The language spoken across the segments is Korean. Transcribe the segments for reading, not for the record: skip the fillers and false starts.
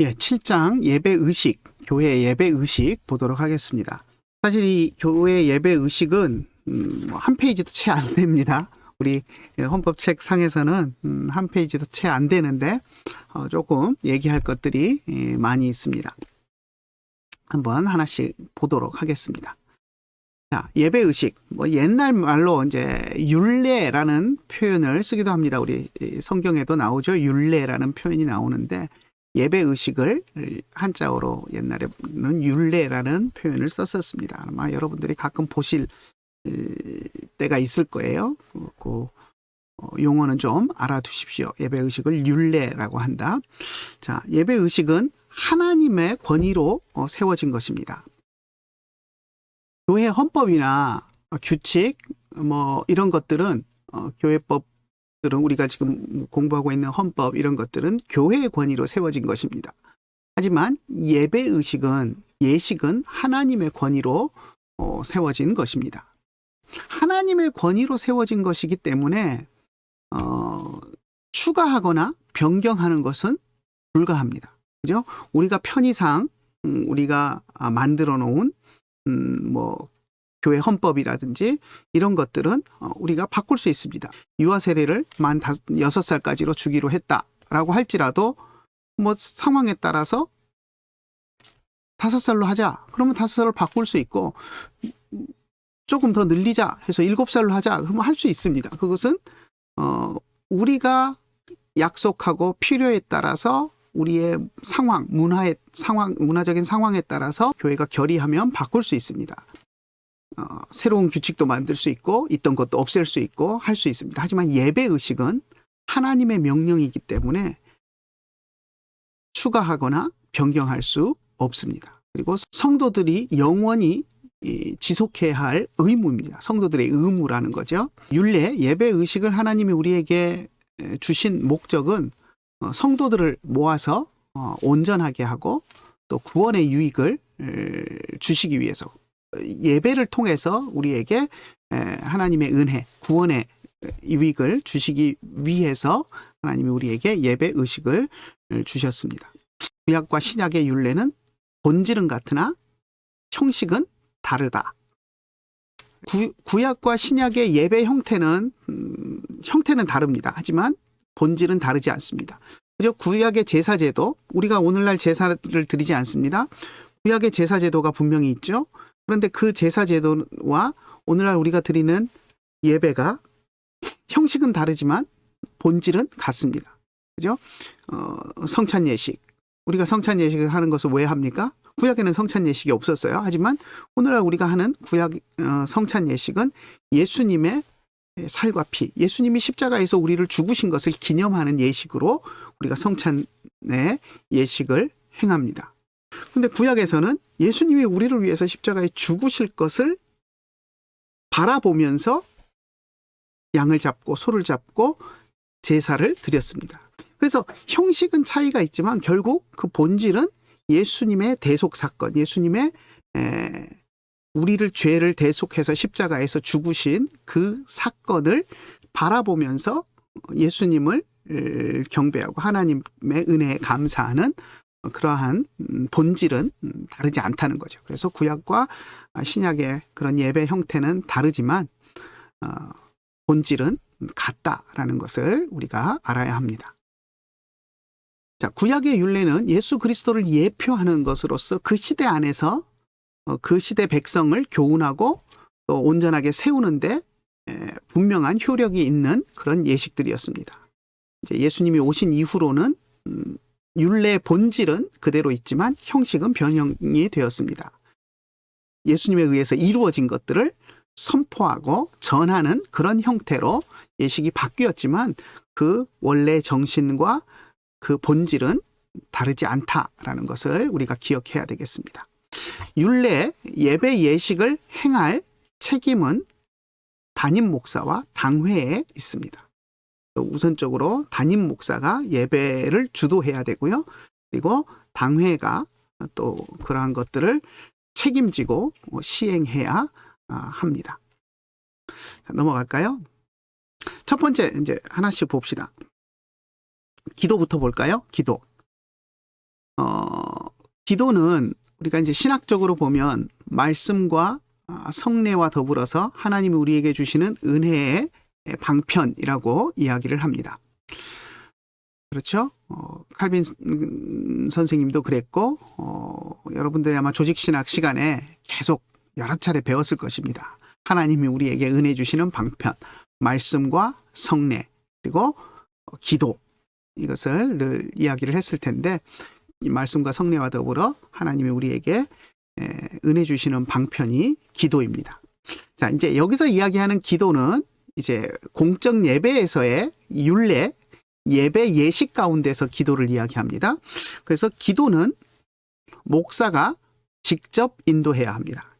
예, 7장 예배 의식, 교회 예배 의식 보도록 하겠습니다. 사실 이 교회 예배 의식은 한 페이지도 채 안 됩니다. 우리 헌법책 상에서는 한 페이지도 채 안 되는데 조금 얘기할 것들이 많이 있습니다. 한번 하나씩 보도록 하겠습니다. 자, 예배 의식, 옛날 말로 이제 율례라는 표현을 쓰기도 합니다. 우리 성경에도 나오죠. 율례라는 표현이 나오는데 예배 의식을 한자어로 옛날에는 율례라는 표현을 썼었습니다. 아마 여러분들이 가끔 보실 때가 있을 거예요. 그 용어는 좀 알아두십시오. 예배 의식을 율례라고 한다. 자, 예배 의식은 하나님의 권위로 세워진 것입니다. 교회 헌법이나 규칙 이런 것들은 교회법들은 우리가 지금 공부하고 있는 헌법 이런 것들은 교회의 권위로 세워진 것입니다. 하지만 예배 의식은 예식은 하나님의 권위로 세워진 것입니다. 하나님의 권위로 세워진 것이기 때문에 추가하거나 변경하는 것은 불가합니다. 그죠? 우리가 편의상 우리가 만들어 놓은 교회 헌법이라든지 이런 것들은 우리가 바꿀 수 있습니다. 유아 세례를 만 6살까지로 주기로 했다라고 할지라도 상황에 따라서 5살로 하자. 그러면 5살로 바꿀 수 있고 조금 더 늘리자 해서 7살로 하자. 그러면 할 수 있습니다. 그것은 우리가 약속하고 필요에 따라서 우리의 문화적인 상황에 따라서 교회가 결의하면 바꿀 수 있습니다. 새로운 규칙도 만들 수 있고 있던 것도 없앨 수 있고 할 수 있습니다. 하지만 예배 의식은 하나님의 명령이기 때문에 추가하거나 변경할 수 없습니다. 그리고 성도들이 영원히 지속해야 할 의무입니다. 성도들의 의무라는 거죠. 율례, 예배 의식을 하나님이 우리에게 주신 목적은 성도들을 모아서 온전하게 하고 또 구원의 유익을 주시기 위해서 예배를 통해서 우리에게 하나님의 은혜, 구원의 유익을 주시기 위해서 하나님이 우리에게 예배 의식을 주셨습니다. 구약과 신약의 율례는 본질은 같으나 형식은 다르다. 구약과 신약의 예배 형태는 다릅니다. 하지만 본질은 다르지 않습니다. 그죠? 구약의 제사제도, 우리가 오늘날 제사를 드리지 않습니다. 구약의 제사제도가 분명히 있죠. 그런데 그 제사제도와 오늘날 우리가 드리는 예배가 형식은 다르지만 본질은 같습니다. 그죠? 성찬예식. 우리가 성찬예식을 하는 것을 왜 합니까? 구약에는 성찬예식이 없었어요. 하지만 오늘날 우리가 하는 구약 성찬예식은 예수님의 살과 피, 예수님이 십자가에서 우리를 죽으신 것을 기념하는 예식으로 우리가 성찬의 예식을 행합니다. 그런데 구약에서는 예수님이 우리를 위해서 십자가에 죽으실 것을 바라보면서 양을 잡고 소를 잡고 제사를 드렸습니다. 그래서 형식은 차이가 있지만 결국 그 본질은 예수님의 대속 사건, 예수님의 우리를 죄를 대속해서 십자가에서 죽으신 그 사건을 바라보면서 예수님을 경배하고 하나님의 은혜에 감사하는 그러한 본질은 다르지 않다는 거죠. 그래서 구약과 신약의 그런 예배 형태는 다르지만 본질은 같다라는 것을 우리가 알아야 합니다. 자, 구약의 율례는 예수 그리스도를 예표하는 것으로서 그 시대 안에서 그 시대 백성을 교훈하고 또 온전하게 세우는데 분명한 효력이 있는 그런 예식들이었습니다. 이제 예수님이 오신 이후로는 율례의 본질은 그대로 있지만 형식은 변형이 되었습니다. 예수님에 의해서 이루어진 것들을 선포하고 전하는 그런 형태로 예식이 바뀌었지만 그 원래 정신과 그 본질은 다르지 않다라는 것을 우리가 기억해야 되겠습니다. 율례, 예배 예식을 행할 책임은 담임 목사와 당회에 있습니다. 우선적으로 담임 목사가 예배를 주도해야 되고요. 그리고 당회가 또 그러한 것들을 책임지고 시행해야 합니다. 넘어갈까요? 첫 번째 이제 하나씩 봅시다. 기도부터 볼까요? 기도. 기도는 우리가 이제 신학적으로 보면 말씀과 성례와 더불어서 하나님이 우리에게 주시는 은혜의 방편이라고 이야기를 합니다. 그렇죠? 칼빈 선생님도 그랬고, 여러분들이 아마 조직신학 시간에 계속 여러 차례 배웠을 것입니다. 하나님이 우리에게 은혜 주시는 방편, 말씀과 성례, 그리고 기도, 이것을 늘 이야기를 했을 텐데, 이 말씀과 성례와 더불어 하나님이 우리에게 은혜 주시는 방편이 기도입니다. 자, 이제 여기서 이야기하는 기도는 이제 공적 예배에서의 율례, 예배 예식 가운데서 기도를 이야기합니다. 그래서 기도는 목사가 직접 인도해야 합니다.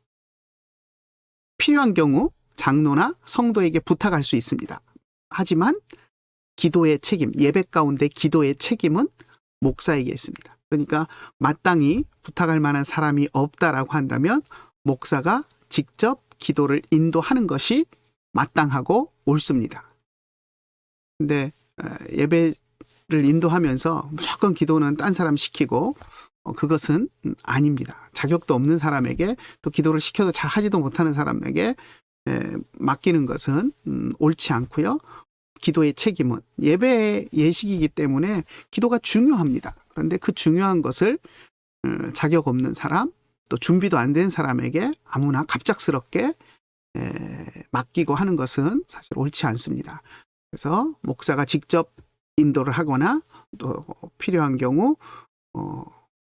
필요한 경우 장로나 성도에게 부탁할 수 있습니다. 하지만 기도의 책임, 예배 가운데 기도의 책임은 목사에게 있습니다. 그러니까 마땅히 부탁할 만한 사람이 없다라고 한다면 목사가 직접 기도를 인도하는 것이 마땅하고 옳습니다. 근데 예배를 인도하면서 무조건 기도는 딴 사람 시키고 그것은 아닙니다. 자격도 없는 사람에게 또 기도를 시켜도 잘 하지도 못하는 사람에게 맡기는 것은 옳지 않고요. 기도의 책임은 예배의 예식이기 때문에 기도가 중요합니다. 그런데 그 중요한 것을 자격 없는 사람, 또 준비도 안 된 사람에게 아무나 갑작스럽게 맡기고 하는 것은 사실 옳지 않습니다. 그래서 목사가 직접 인도를 하거나 또 필요한 경우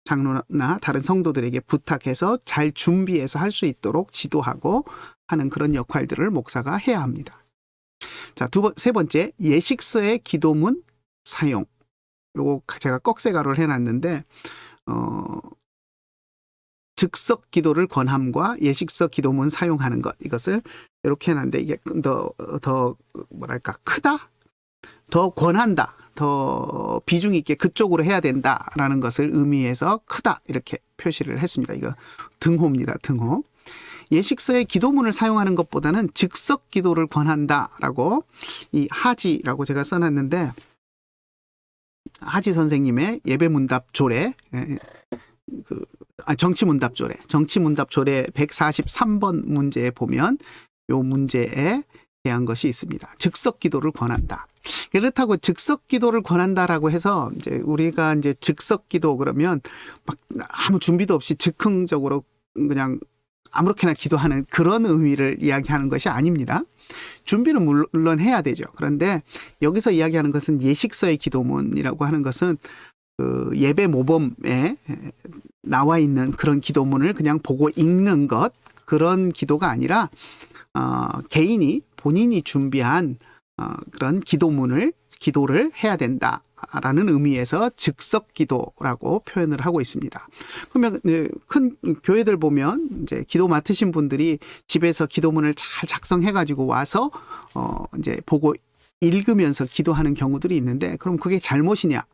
장로나 다른 성도들에게 부탁해서 잘 준비해서 할 수 있도록 지도하고 하는 그런 역할들을 목사가 해야 합니다. 자, 세 번째, 예식서의 기도문 사용. 요거 제가 꺽쇠가루를 해놨는데 즉석 기도를 권함과 예식서 기도문 사용하는 것, 이것을 이렇게 해놨는데 이게 더 뭐랄까 크다? 더 권한다, 더 비중 있게 그쪽으로 해야 된다라는 것을 의미해서 크다 이렇게 표시를 했습니다. 이거 등호입니다. 등호. 예식서의 기도문을 사용하는 것보다는 즉석 기도를 권한다라고 이 하지라고 제가 써놨는데 하지 선생님의 예배문답 조례, 정치문답 조례 143번 문제에 보면 이 문제에 대한 것이 있습니다. 즉석 기도를 권한다. 그렇다고 즉석 기도를 권한다라고 해서 이제 우리가 이제 즉석 기도 그러면 막 아무 준비도 없이 즉흥적으로 그냥 아무렇게나 기도하는 그런 의미를 이야기하는 것이 아닙니다. 준비는 물론 해야 되죠. 그런데 여기서 이야기하는 것은 예식서의 기도문이라고 하는 것은 그 예배 모범에 나와 있는 그런 기도문을 그냥 보고 읽는 것, 그런 기도가 아니라 개인이 본인이 준비한 그런 기도를 해야 된다라는 의미에서 즉석 기도라고 표현을 하고 있습니다. 그러면 큰 교회들 보면 이제 기도 맡으신 분들이 집에서 기도문을 잘 작성해가지고 와서 이제 보고 읽으면서 기도하는 경우들이 있는데, 그럼 그게 잘못이냐?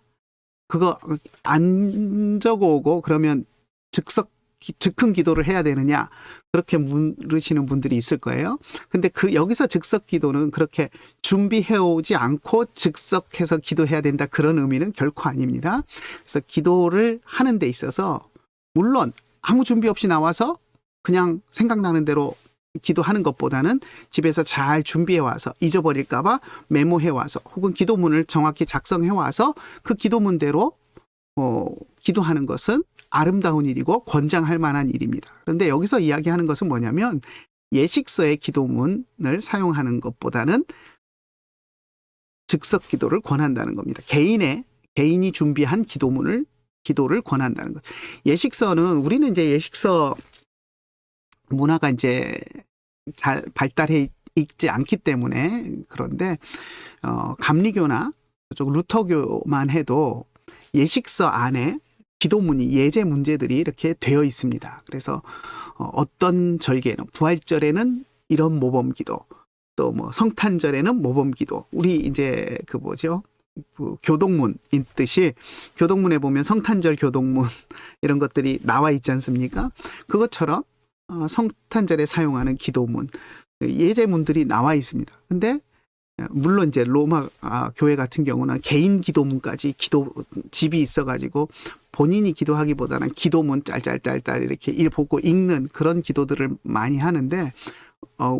그거 안 적어오고 그러면 즉흥 기도를 해야 되느냐, 그렇게 물으시는 분들이 있을 거예요. 근데 여기서 즉석 기도는 그렇게 준비해 오지 않고 즉석해서 기도해야 된다, 그런 의미는 결코 아닙니다. 그래서 기도를 하는 데 있어서 물론 아무 준비 없이 나와서 그냥 생각나는 대로 기도하는 것보다는 집에서 잘 준비해 와서 잊어버릴까 봐 메모해 와서 혹은 기도문을 정확히 작성해 와서 그 기도문대로 기도하는 것은 아름다운 일이고 권장할 만한 일입니다. 그런데 여기서 이야기하는 것은 뭐냐면 예식서의 기도문을 사용하는 것보다는 즉석 기도를 권한다는 겁니다. 개인이 준비한 기도를 권한다는 것. 예식서는 우리는 이제 예식서 문화가 이제 잘 발달해 있지 않기 때문에 그런데 감리교나 그쪽 루터교만 해도 예식서 안에 기도문이 예제 문제들이 이렇게 되어 있습니다. 그래서 어떤 절기에는 부활절에는 이런 모범기도, 또 뭐 성탄절에는 모범기도, 우리 이제 그 교동문인 뜻이 교동문에 보면 성탄절 교동문 이런 것들이 나와 있지 않습니까? 그것처럼 성탄절에 사용하는 기도문, 예제문들이 나와 있습니다. 근데 물론 이제 로마 교회 같은 경우는 개인 기도문까지 집이 있어가지고 본인이 기도하기보다는 기도문 짤짤짤짤 이렇게 보고 읽는 그런 기도들을 많이 하는데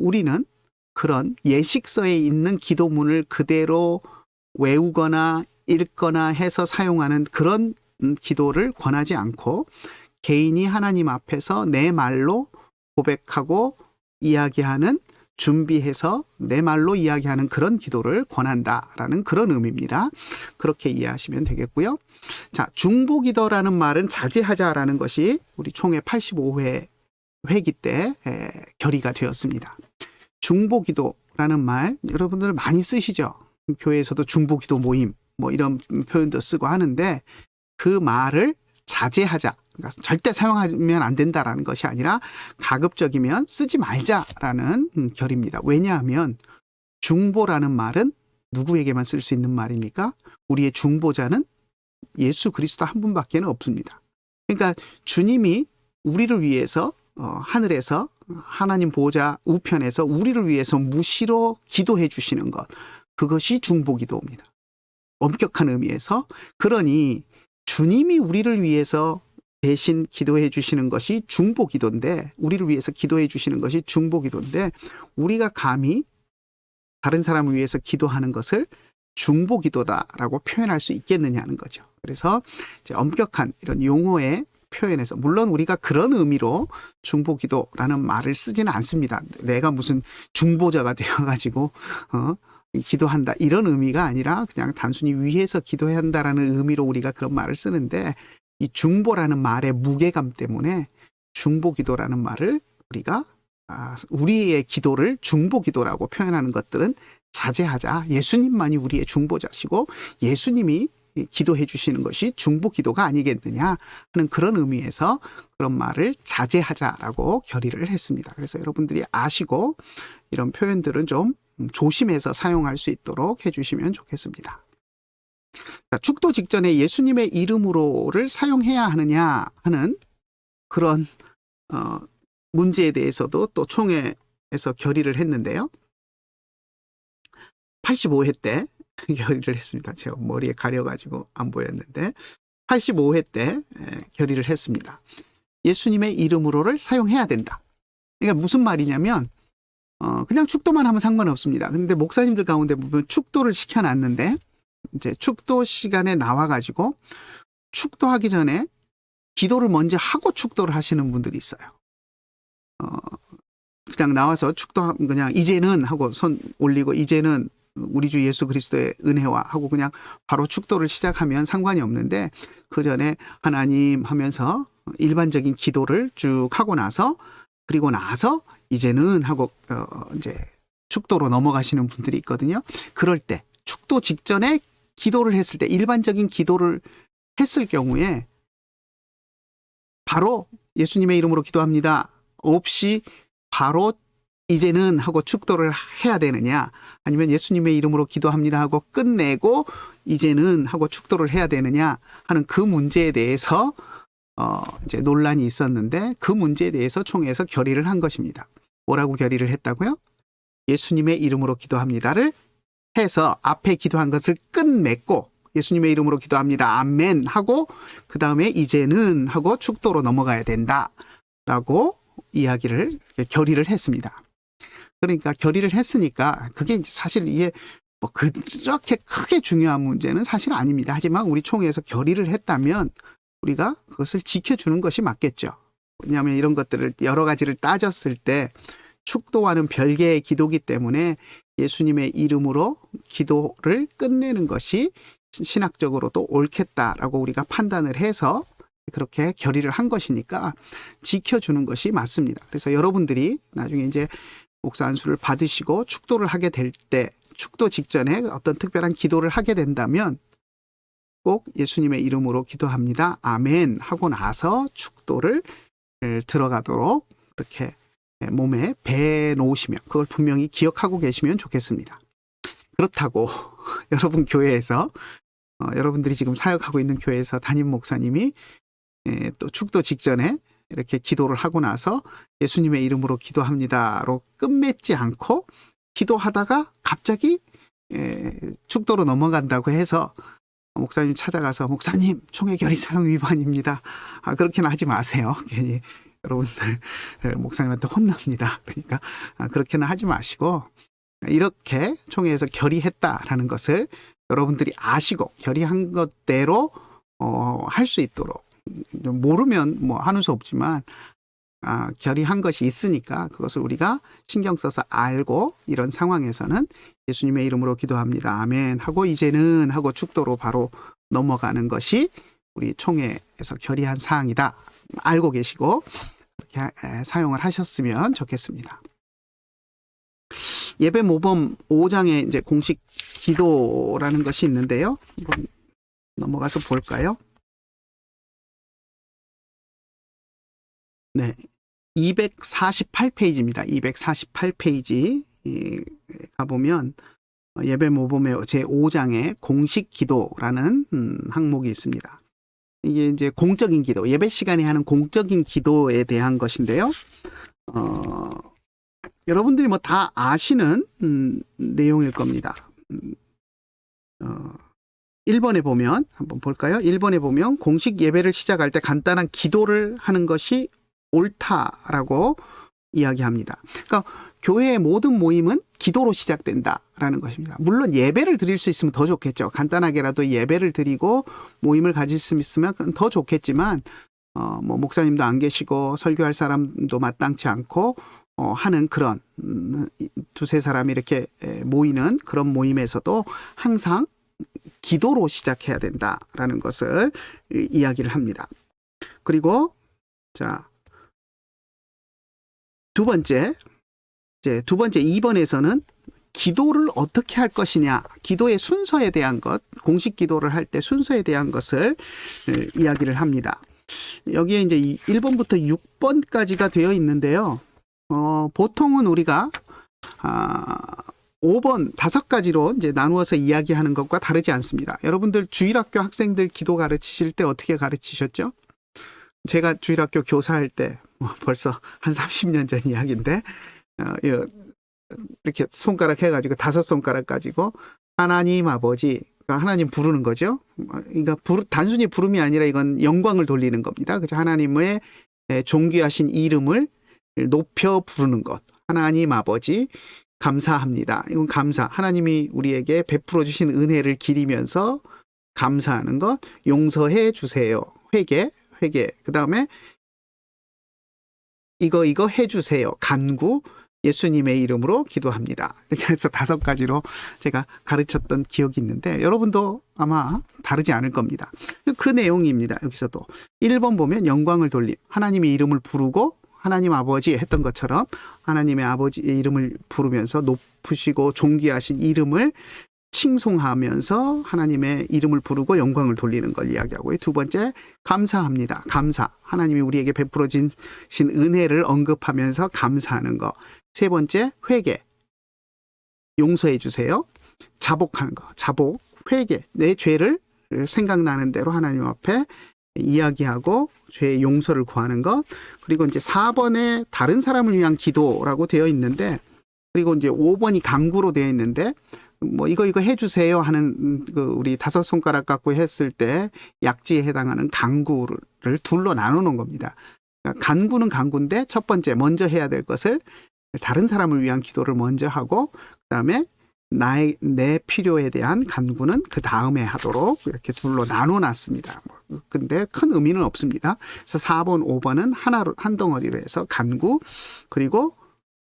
우리는 그런 예식서에 있는 기도문을 그대로 외우거나 읽거나 해서 사용하는 그런 기도를 권하지 않고 개인이 하나님 앞에서 내 말로 고백하고 이야기하는 준비해서 내 말로 이야기하는 그런 기도를 권한다라는 그런 의미입니다. 그렇게 이해하시면 되겠고요. 자, 중보기도라는 말은 자제하자라는 것이 우리 총회 85회 회기 때 결의가 되었습니다. 중보기도라는 말 여러분들 많이 쓰시죠? 교회에서도 중보기도 모임 뭐 이런 표현도 쓰고 하는데 그 말을 자제하자. 그러니까 절대 사용하면 안 된다라는 것이 아니라 가급적이면 쓰지 말자라는 결의입니다. 왜냐하면 중보라는 말은 누구에게만 쓸 수 있는 말입니까? 우리의 중보자는 예수 그리스도 한 분밖에 없습니다. 그러니까 주님이 우리를 위해서 하늘에서 하나님 보호자 우편에서 우리를 위해서 무시로 기도해 주시는 것, 그것이 중보기도입니다. 엄격한 의미에서. 그러니 주님이 우리를 위해서 대신 기도해 주시는 것이 중보기도인데, 우리를 위해서 기도해 주시는 것이 중보기도인데, 우리가 감히 다른 사람을 위해서 기도하는 것을 중보기도다라고 표현할 수 있겠느냐는 거죠. 그래서 이제 엄격한 이런 용어의 표현에서, 물론 우리가 그런 의미로 중보기도라는 말을 쓰지는 않습니다. 내가 무슨 중보자가 되어가지고 기도한다 이런 의미가 아니라 그냥 단순히 위해서 기도해야 한다라는 의미로 우리가 그런 말을 쓰는데, 이 중보라는 말의 무게감 때문에 중보기도라는 말을 우리가 우리의 기도를 중보기도라고 표현하는 것들은 자제하자. 예수님만이 우리의 중보자시고 예수님이 기도해 주시는 것이 중보기도가 아니겠느냐 하는 그런 의미에서 그런 말을 자제하자라고 결의를 했습니다. 그래서 여러분들이 아시고 이런 표현들은 좀 조심해서 사용할 수 있도록 해주시면 좋겠습니다. 자, 축도 직전에 예수님의 이름으로를 사용해야 하느냐 하는 그런 문제에 대해서도 또 총회에서 결의를 했는데요. 85회 때 결의를 했습니다. 제가 머리에 가려가지고 안 보였는데 85회 때 결의를 했습니다. 예수님의 이름으로를 사용해야 된다. 그러니까 무슨 말이냐면 그냥 축도만 하면 상관없습니다. 근데 목사님들 가운데 보면 축도를 시켜놨는데 이제 축도 시간에 나와가지고 축도하기 전에 기도를 먼저 하고 축도를 하시는 분들이 있어요. 그냥 나와서 축도 그냥 이제는 하고 손 올리고 이제는 우리 주 예수 그리스도의 은혜와 하고 그냥 바로 축도를 시작하면 상관이 없는데, 그 전에 하나님 하면서 일반적인 기도를 쭉 하고 나서, 그리고 나서 이제는 하고 이제 축도로 넘어가시는 분들이 있거든요. 그럴 때 축도 직전에 기도를 했을 때, 일반적인 기도를 했을 경우에 바로 예수님의 이름으로 기도합니다 없이 바로 이제는 하고 축도를 해야 되느냐, 아니면 예수님의 이름으로 기도합니다 하고 끝내고 이제는 하고 축도를 해야 되느냐 하는 그 문제에 대해서 이제 논란이 있었는데, 그 문제에 대해서 총회에서 결의를 한 것입니다. 뭐라고 결의를 했다고요? 예수님의 이름으로 기도합니다를 해서 앞에 기도한 것을 끝맺고 예수님의 이름으로 기도합니다 아멘 하고 그 다음에 이제는 하고 축도로 넘어가야 된다라고 결의를 했습니다. 그러니까 결의를 했으니까 그게 이제 사실 이게 뭐 그렇게 크게 중요한 문제는 사실 아닙니다. 하지만 우리 총회에서 결의를 했다면 우리가 그것을 지켜주는 것이 맞겠죠. 왜냐하면 이런 것들을 여러 가지를 따졌을 때 축도와는 별개의 기도기 때문에 예수님의 이름으로 기도를 끝내는 것이 신학적으로도 옳겠다라고 우리가 판단을 해서 그렇게 결의를 한 것이니까 지켜주는 것이 맞습니다. 그래서 여러분들이 나중에 이제 목사 안수를 받으시고 축도를 하게 될 때, 축도 직전에 어떤 특별한 기도를 하게 된다면 꼭 예수님의 이름으로 기도합니다 아멘 하고 나서 축도를 들어가도록 이렇게 몸에 배 놓으시면, 그걸 분명히 기억하고 계시면 좋겠습니다. 그렇다고 여러분 교회에서 여러분들이 지금 사역하고 있는 교회에서 담임 목사님이 또 축도 직전에 이렇게 기도를 하고 나서 예수님의 이름으로 기도합니다로 끝맺지 않고 기도하다가 갑자기 축도로 넘어간다고 해서 목사님 찾아가서 목사님 총회 결의 사항 위반입니다. 그렇게는 하지 마세요. 괜히 여러분들 목사님한테 혼납니다. 그러니까 그렇게는 하지 마시고 이렇게 총회에서 결의했다라는 것을 여러분들이 아시고 결의한 것대로 할 수 있도록, 모르면 뭐 하는 수 없지만 결의한 것이 있으니까 그것을 우리가 신경 써서 알고 이런 상황에서는 예수님의 이름으로 기도합니다. 아멘 하고 이제는 하고 축도로 바로 넘어가는 것이 우리 총회에서 결의한 사항이다. 알고 계시고 그렇게 사용을 하셨으면 좋겠습니다. 예배 모범 5장에 이제 공식 기도라는 것이 있는데요. 한번 넘어가서 볼까요? 네. 248페이지입니다. 248페이지 가보면 예배 모범의 제5장에 공식 기도라는 항목이 있습니다. 이게 이제 공적인 기도, 예배 시간에 하는 공적인 기도에 대한 것인데요. 여러분들이 뭐 다 아시는 내용일 겁니다. 1번에 보면 한번 볼까요? 1번에 보면 공식 예배를 시작할 때 간단한 기도를 하는 것이 옳다라고 이야기합니다. 그러니까 교회의 모든 모임은 기도로 시작된다라는 것입니다. 물론 예배를 드릴 수 있으면 더 좋겠죠. 간단하게라도 예배를 드리고 모임을 가질 수 있으면 더 좋겠지만 뭐 목사님도 안 계시고 설교할 사람도 마땅치 않고 하는 그런 두세 사람이 이렇게 모이는 그런 모임에서도 항상 기도로 시작해야 된다라는 것을 이야기를 합니다. 그리고 자, 두 번째 2번에서는 기도를 어떻게 할 것이냐, 기도의 순서에 대한 것, 공식 기도를 할 때 순서에 대한 것을 이야기를 합니다. 여기에 이제 1번부터 6번까지가 되어 있는데요. 보통은 우리가 5번 5가지로 이제 나누어서 이야기하는 것과 다르지 않습니다. 여러분들 주일학교 학생들 기도 가르치실 때 어떻게 가르치셨죠? 제가 주일학교 교사할 때 벌써 한 30년 전 이야기인데 이렇게 손가락 해가지고 5손가락 가지고 하나님 아버지, 하나님 부르는 거죠. 그러니까 단순히 부름이 아니라 이건 영광을 돌리는 겁니다. 그죠? 하나님의 존귀하신 이름을 높여 부르는 것. 하나님 아버지 감사합니다. 이건 감사. 하나님이 우리에게 베풀어 주신 은혜를 기리면서 감사하는 것. 용서해 주세요. 회개. 그 다음에 이거 해주세요. 간구. 예수님의 이름으로 기도합니다. 이렇게 해서 5가지로 제가 가르쳤던 기억이 있는데 여러분도 아마 다르지 않을 겁니다. 그 내용입니다. 여기서도 1번 보면 영광을 돌림. 하나님의 이름을 부르고 하나님 아버지 했던 것처럼 하나님의 아버지의 이름을 부르면서 높으시고 존귀하신 이름을 칭송하면서 하나님의 이름을 부르고 영광을 돌리는 걸 이야기하고요. 두 번째, 감사합니다. 감사. 하나님이 우리에게 베풀어 주신 은혜를 언급하면서 감사하는 거. 세 번째, 회개. 용서해 주세요. 자복하는 거. 자복, 회개. 내 죄를 생각나는 대로 하나님 앞에 이야기하고 죄의 용서를 구하는 것. 그리고 이제 4번에 다른 사람을 위한 기도라고 되어 있는데, 그리고 이제 5번이 간구로 되어 있는데, 뭐 이거 해주세요 하는 그 우리 5손가락 갖고 했을 때 약지에 해당하는 간구를 둘로 나누는 겁니다. 그러니까 간구는 간구인데 첫 번째 먼저 해야 될 것을 다른 사람을 위한 기도를 먼저 하고 그다음에 내 필요에 대한 간구는 그 다음에 하도록 이렇게 둘로 나눠놨습니다. 근데 큰 의미는 없습니다. 그래서 4번, 5번은 한 덩어리로 해서 간구, 그리고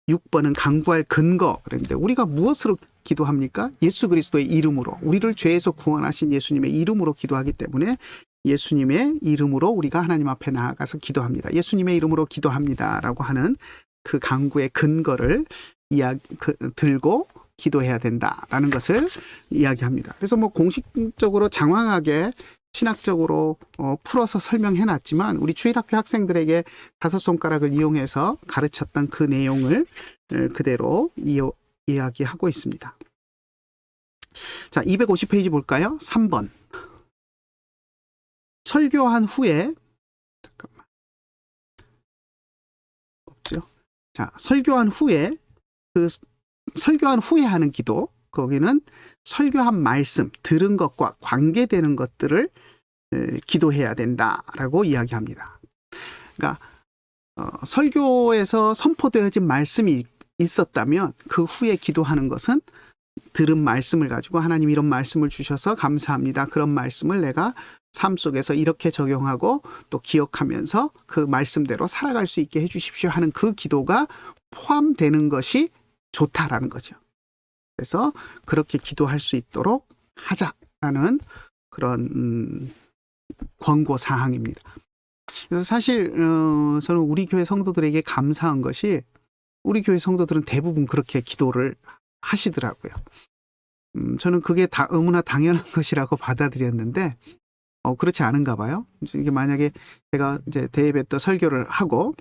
6번은 간구할 근거. 그런데 우리가 무엇으로 기도합니까? 예수 그리스도의 이름으로, 우리를 죄에서 구원하신 예수님의 이름으로 기도하기 때문에 예수님의 이름으로 우리가 하나님 앞에 나아가서 기도합니다. 예수님의 이름으로 기도합니다라고 하는 그 간구의 근거를 들고 기도해야 된다라는 것을 이야기합니다. 그래서 뭐 공식적으로 장황하게 신학적으로 풀어서 설명해 놨지만 우리 주일학교 학생들에게 5손가락을 이용해서 가르쳤던 그 내용을 그대로 이야기하고 있습니다. 자, 250페이지 볼까요? 3번. 설교한 후에, 잠깐만. 없죠? 자, 설교한 후에 하는 기도. 거기는 설교한 말씀, 들은 것과 관계되는 것들을 기도해야 된다라고 이야기합니다. 그러니까 설교에서 선포되어진 말씀이 있었다면 그 후에 기도하는 것은 들은 말씀을 가지고 하나님 이런 말씀을 주셔서 감사합니다. 그런 말씀을 내가 삶 속에서 이렇게 적용하고 또 기억하면서 그 말씀대로 살아갈 수 있게 해주십시오 하는 그 기도가 포함되는 것이 좋다라는 거죠. 그래서 그렇게 기도할 수 있도록 하자라는 그런 권고 사항입니다. 그래서 사실 저는 우리 교회 성도들에게 감사한 것이 우리 교회 성도들은 대부분 그렇게 기도를 하시더라고요. 저는 그게 너무나 당연한 것이라고 받아들였는데 그렇지 않은가 봐요. 이게 만약에 제가 이제 대예배 때 설교를 하고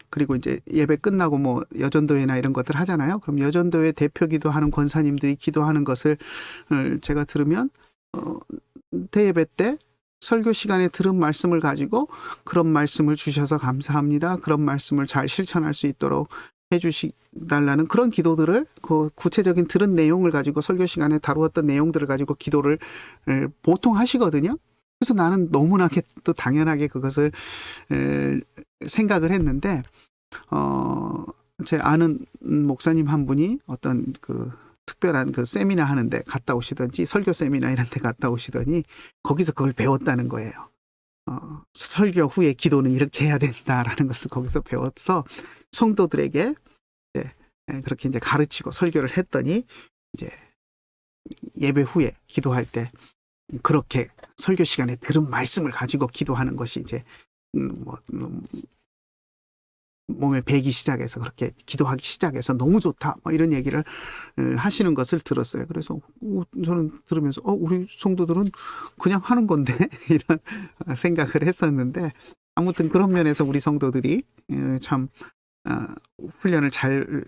그리고 이제 예배 끝나고 뭐 여전도회나 이런 것들 하잖아요. 그럼 여전도회 대표 기도하는 권사님들이 기도하는 것을 제가 들으면 대예배 때 설교 시간에 들은 말씀을 가지고 그런 말씀을 주셔서 감사합니다. 그런 말씀을 잘 실천할 수 있도록 해주시달라는 그런 기도들을 그 구체적인 들은 내용을 가지고 설교 시간에 다루었던 내용들을 가지고 기도를 보통 하시거든요. 그래서 나는 너무나 또 당연하게 그것을 생각을 했는데 제 아는 목사님 한 분이 어떤 그 특별한 그 세미나 하는데 갔다 오시던지 설교 세미나 이런 데 갔다 오시더니 거기서 그걸 배웠다는 거예요. 설교 후에 기도는 이렇게 해야 된다라는 것을 거기서 배워서 성도들에게 그렇게 이제 가르치고 설교를 했더니 이제 예배 후에 기도할 때 그렇게 설교 시간에 들은 말씀을 가지고 기도하는 것이 이제 몸에 배기 시작해서 그렇게 기도하기 시작해서 너무 좋다 뭐 이런 얘기를 하시는 것을 들었어요. 그래서 저는 들으면서 우리 성도들은 그냥 하는 건데 이런 생각을 했었는데 아무튼 그런 면에서 우리 성도들이 참 훈련을 잘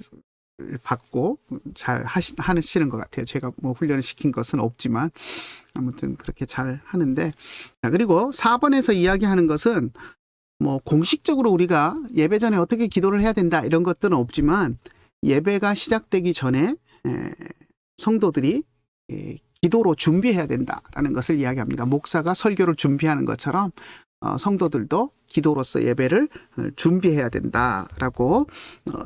받고 잘 하시는 것 같아요. 제가 뭐 훈련을 시킨 것은 없지만 아무튼 그렇게 잘 하는데 그리고 4번에서 이야기하는 것은 뭐 공식적으로 우리가 예배 전에 어떻게 기도를 해야 된다 이런 것들은 없지만 예배가 시작되기 전에 성도들이 기도로 준비해야 된다라는 것을 이야기합니다. 목사가 설교를 준비하는 것처럼 성도들도 기도로서 예배를 준비해야 된다라고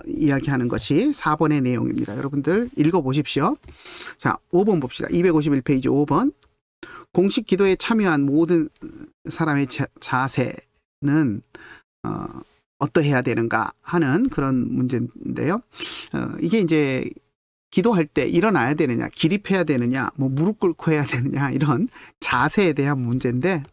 이야기하는 것이 4번의 내용입니다. 여러분들 읽어보십시오. 자, 5번 봅시다. 251페이지 5번. 공식 기도에 참여한 모든 사람의 자세는 어떠해야 되는가 하는 그런 문제인데요. 이게 이제 기도할 때 일어나야 되느냐, 기립해야 되느냐, 뭐 무릎 꿇고 해야 되느냐 이런 자세에 대한 문제인데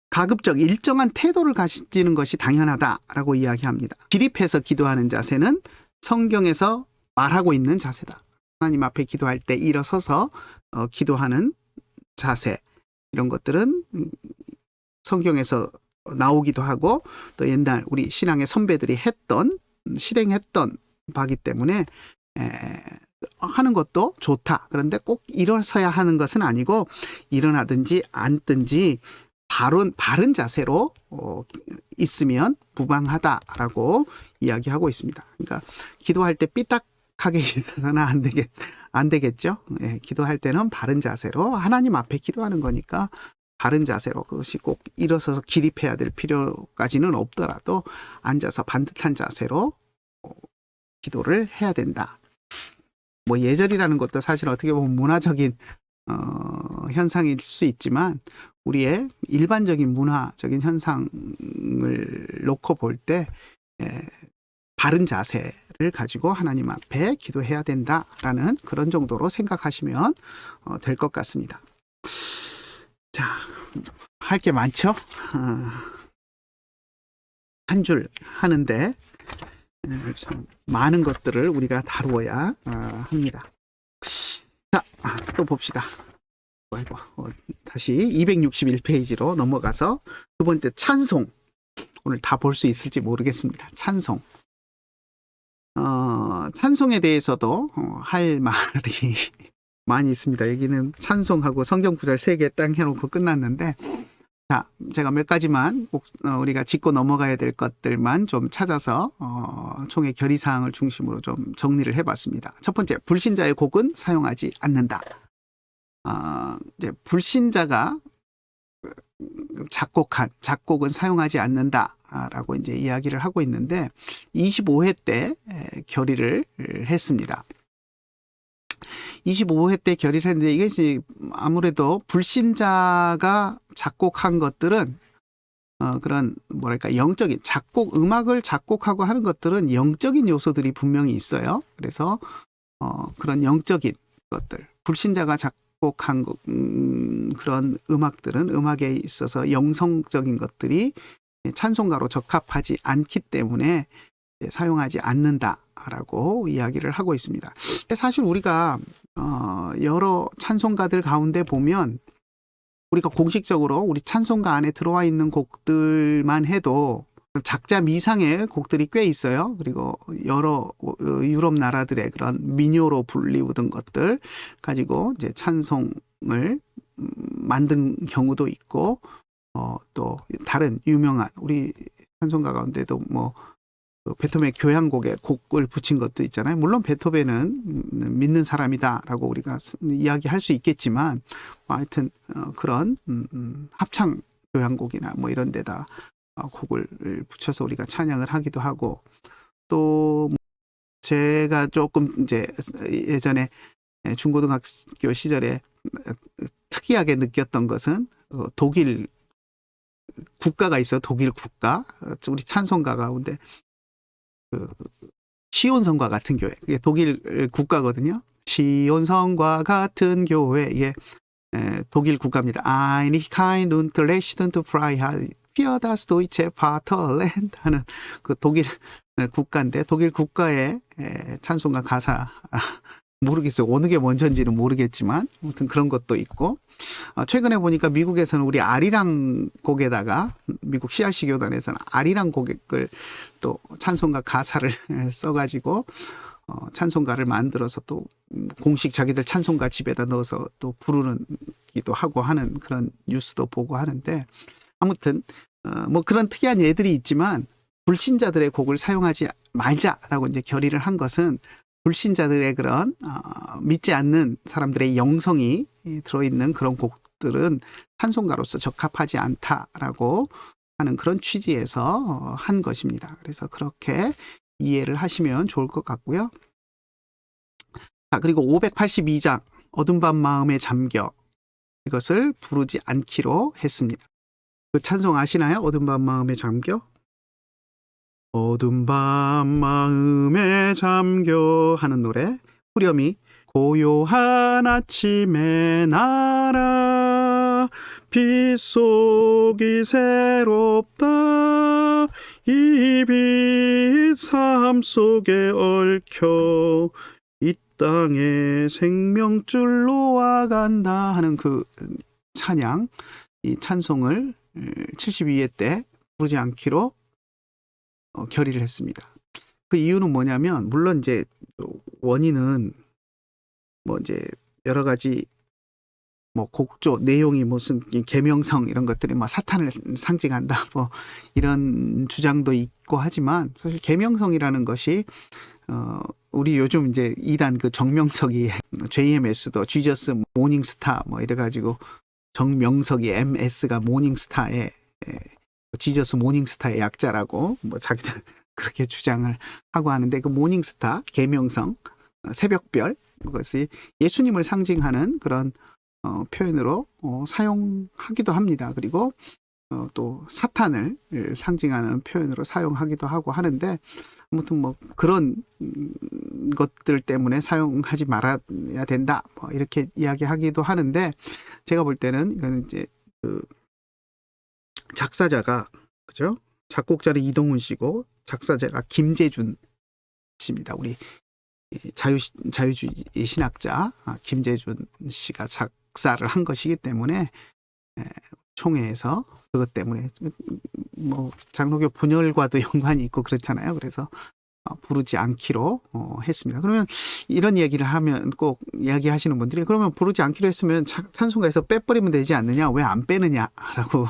가급적 일정한 태도를 가지는 것이 당연하다라고 이야기합니다. 기립해서 기도하는 자세는 성경에서 말하고 있는 자세다. 하나님 앞에 기도할 때 일어서서 기도하는 자세 이런 것들은 성경에서 나오기도 하고 또 옛날 우리 신앙의 선배들이 실행했던 바기 때문에 하는 것도 좋다. 그런데 꼭 일어서야 하는 것은 아니고 일어나든지 앉든지 바른 자세로 있으면 무방하다라고 이야기하고 있습니다. 그러니까 기도할 때 삐딱하게 있어서는 안 되겠죠. 기도할 때는 바른 자세로 하나님 앞에 기도하는 거니까 바른 자세로 그것이 꼭 일어서서 기립해야 될 필요까지는 없더라도 앉아서 반듯한 자세로 기도를 해야 된다. 뭐 예절이라는 것도 사실 어떻게 보면 문화적인 현상일 수 있지만 우리의 일반적인 문화적인 현상을 놓고 볼 때 바른 자세를 가지고 하나님 앞에 기도해야 된다라는 그런 정도로 생각하시면 될 것 같습니다. 자, 할 게 많죠? 한 줄 하는데 참 많은 것들을 우리가 다루어야 합니다. 자, 또 봅시다. 다시 261페이지로 넘어가서 두 번째 찬송. 오늘 다 볼 수 있을지 모르겠습니다. 찬송. 찬송에 대해서도 할 말이 많이 있습니다. 여기는 찬송하고 성경 구절 3개 딱 해놓고 끝났는데 자, 제가 몇 가지만 꼭 우리가 짚고 넘어가야 될 것들만 좀 찾아서 총회 결의사항을 중심으로 좀 정리를 해봤습니다. 첫 번째, 불신자의 곡은 사용하지 않는다. 이제 불신자가 작곡한 작곡은 사용하지 않는다라고 이제 이야기를 하고 있는데 25회 때 결의를 했습니다. 25회 때 결의를 했는데 이게 이제 아무래도 불신자가 작곡한 것들은 그런 뭐랄까 영적인 작곡 음악을 작곡하고 하는 것들은 영적인 요소들이 분명히 있어요. 그래서 그런 영적인 것들 불신자가 작곡한 그런 음악들은 음악에 있어서 영성적인 것들이 찬송가로 적합하지 않기 때문에 사용하지 않는다라고 이야기를 하고 있습니다. 사실 우리가 여러 찬송가들 가운데 보면 우리가 공식적으로 우리 찬송가 안에 들어와 있는 곡들만 해도 작자 미상의 곡들이 꽤 있어요. 그리고 여러 유럽 나라들의 그런 민요로 불리우던 것들 가지고 이제 찬송을 만든 경우도 있고 또 다른 유명한 우리 찬송가 가운데도 뭐 베토벤의 교향곡에 곡을 붙인 것도 있잖아요. 물론 베토벤은 믿는 사람이다라고 우리가 이야기할 수 있겠지만 하여튼 그런 합창 교향곡이나 뭐 이런 데다 곡을 붙여서 우리가 찬양을 하기도 하고 또 제가 조금 이제 예전에 중고등학교 시절에 특이하게 느꼈던 것은 독일 국가가 있어요. 독일 국가. 우리 찬송가 가운데 시온성과 같은 교회. 이게 독일 국가거든요. 시온성과 같은 교회. 이게 독일 국가입니다. Eine kein und Recht und Freiheit für das deutsche Vaterland 하는 그 독일 국가인데 독일 국가의 찬송가 가사 모르겠어요. 어느 게 먼저인지는 모르겠지만 아무튼 그런 것도 있고 최근에 보니까 미국에서는 우리 아리랑 곡에다가 미국 CRC 교단에서는 아리랑 곡을 또 찬송가 가사를 써가지고 찬송가를 만들어서 또 공식 자기들 찬송가 집에다 넣어서 또 부르기도 하고 하는 그런 뉴스도 보고 하는데 아무튼 뭐 그런 특이한 예들이 있지만 불신자들의 곡을 사용하지 말자라고 이제 결의를 한 것은 불신자들의 그런 믿지 않는 사람들의 영성이 들어있는 그런 곡들은 찬송가로서 적합하지 않다라고 하는 그런 취지에서 한 것입니다. 그래서 그렇게 이해를 하시면 좋을 것 같고요. 자, 그리고 582장 어둠 밤 마음에 잠겨 이것을 부르지 않기로 했습니다. 그 찬송 아시나요? 어둠 밤 마음에 잠겨? 어둠 밤 마음에 잠겨 하는 노래 후렴이 고요한 아침에 날아 빛속이 새롭다 이 빛 삶 속에 얽혀 이 땅에 생명줄 놓아간다 하는 그 찬양 이 찬송을 72회 때 부르지 않기로 결의를 했습니다. 그 이유는 뭐냐면 물론 이제 원인은 뭐 이제 여러 가지 뭐 곡조 내용이 무슨 계명성 이런 것들이 뭐 사탄을 상징한다 뭐 이런 주장도 있고 하지만 사실 계명성이라는 것이 우리 요즘 이제 이단 그 정명석이 JMS도 지저스 모닝스타 뭐 이래가지고 정명석이 MS가 모닝스타의 지저스 모닝스타의 약자라고 뭐 자기들 그렇게 주장을 하고 하는데 그 모닝스타 계명성 새벽별 그것이 예수님을 상징하는 그런 표현으로 사용하기도 합니다. 그리고 또 사탄을 상징하는 표현으로 사용하기도 하고 하는데 아무튼 뭐 그런 것들 때문에 사용하지 말아야 된다 뭐 이렇게 이야기하기도 하는데 제가 볼 때는 이거는 이제 그 작사자가 그죠? 작곡자는 이동훈 씨고 작사자가 김재준 씨입니다. 우리 자유주의 신학자 김재준 씨가 작사를 한 것이기 때문에 총회에서 그것 때문에 뭐 장로교 분열과도 연관이 있고 그렇잖아요. 그래서 부르지 않기로 했습니다. 그러면 이런 얘기를 하면 꼭 이야기하시는 분들이 그러면 부르지 않기로 했으면 찬송가에서 빼버리면 되지 않느냐? 왜 안 빼느냐라고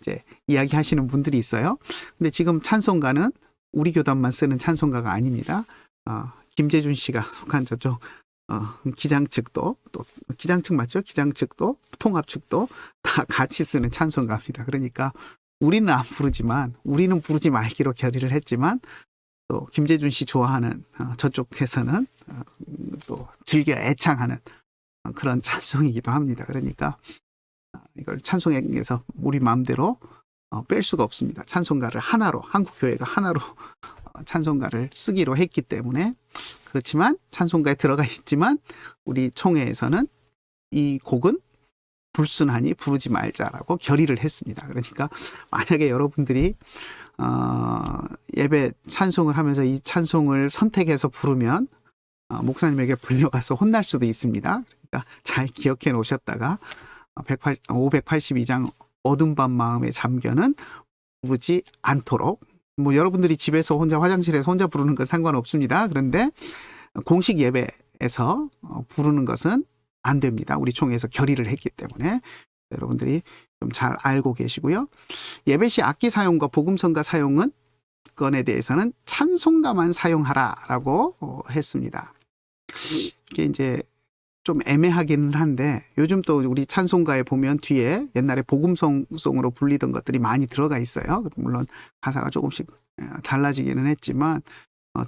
이제 이야기하시는 분들이 있어요. 근데 지금 찬송가는 우리 교단만 쓰는 찬송가가 아닙니다. 김재준 씨가 속한 저쪽 기장 측도 또 기장 측 맞죠? 기장 측도 통합 측도 다 같이 쓰는 찬송가입니다. 그러니까 우리는 안 부르지만 우리는 부르지 말기로 결의를 했지만 또 김재준 씨 좋아하는 저쪽에서는 또 즐겨 애창하는 그런 찬송이기도 합니다. 그러니까 이걸 찬송에서 우리 마음대로 뺄 수가 없습니다. 찬송가를 하나로 한국 교회가 하나로 찬송가를 쓰기로 했기 때문에 그렇지만 찬송가에 들어가 있지만 우리 총회에서는 이 곡은 불순하니 부르지 말자라고 결의를 했습니다. 그러니까 만약에 여러분들이 예배 찬송을 하면서 이 찬송을 선택해서 부르면 목사님에게 불려가서 혼날 수도 있습니다. 그러니까 잘 기억해 놓으셨다가 582장 어둠 밤 마음의 잠겨는 부르지 않도록 뭐 여러분들이 집에서 혼자 화장실에서 혼자 부르는 건 상관없습니다. 그런데 공식 예배에서 부르는 것은 안 됩니다. 우리 총회에서 결의를 했기 때문에 여러분들이 좀 잘 알고 계시고요. 예배 시 악기 사용과 복음성가 사용은 건에 대해서는 찬송가만 사용하라라고 했습니다. 이게 이제 좀 애매하기는 한데 요즘 또 우리 찬송가에 보면 뒤에 옛날에 복음송으로 불리던 것들이 많이 들어가 있어요. 물론 가사가 조금씩 달라지기는 했지만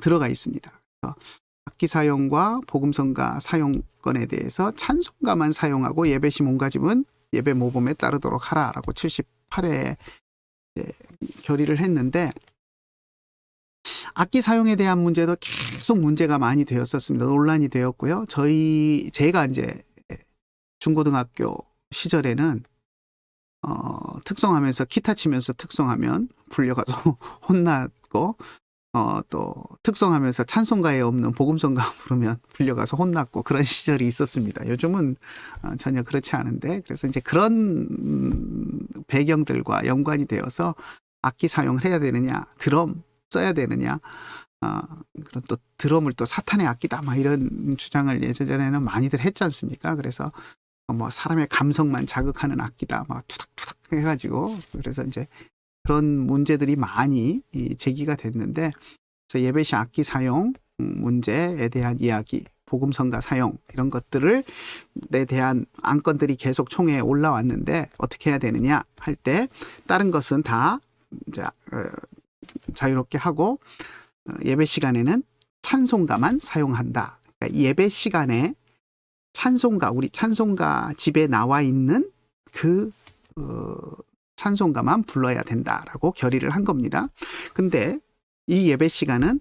들어가 있습니다. 그래서 악기 사용과 복음성가 사용권에 대해서 찬송가만 사용하고 예배 시 몸가짐은 예배 모범에 따르도록 하라라고 78회에 결의를 했는데 악기 사용에 대한 문제도 계속 문제가 많이 되었었습니다. 논란이 되었고요. 제가 이제 중고등학교 시절에는 특성하면서 기타 치면서 특성하면 불려가서 혼났고 또 특성하면서 찬송가에 없는 복음성가 부르면 불려가서 혼났고 그런 시절이 있었습니다. 요즘은 전혀 그렇지 않은데 그래서 이제 그런 배경들과 연관이 되어서 악기 사용을 해야 되느냐, 드럼 써야 되느냐, 그런 또 드럼을 또 사탄의 악기다, 막 이런 주장을 예전에는 많이들 했지 않습니까? 그래서 뭐 사람의 감성만 자극하는 악기다, 막 투닥투닥 해가지고 그래서 이제 그런 문제들이 많이 제기가 됐는데, 그래서 예배 시 악기 사용 문제에 대한 이야기, 복음성가 사용 이런 것들에 대한 안건들이 계속 총회에 올라왔는데 어떻게 해야 되느냐 할 때 다른 것은 다 이제 자유롭게 하고 예배 시간에는 찬송가만 사용한다. 그러니까 예배 시간에 찬송가, 우리 찬송가 집에 나와 있는 그 찬송가만 불러야 된다라고 결의를 한 겁니다. 근데 이 예배 시간은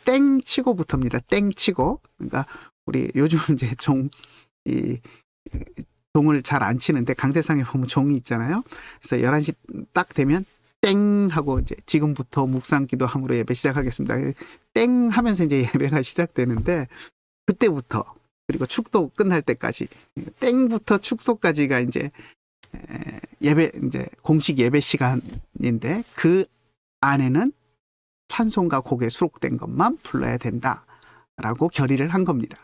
땡 치고부터입니다. 땡 치고. 그러니까 우리 요즘 이제 종을 잘 안 치는데 강대상에 보면 종이 있잖아요. 그래서 11시 딱 되면 땡 하고 이제 지금부터 묵상 기도함으로 예배 시작하겠습니다. 땡 하면서 이제 예배가 시작되는데 그때부터 그리고 축도 끝날 때까지 땡부터 축소까지가 이제 예배 이제 공식 예배 시간인데 그 안에는 찬송가 곡에 수록된 것만 불러야 된다라고 결의를 한 겁니다.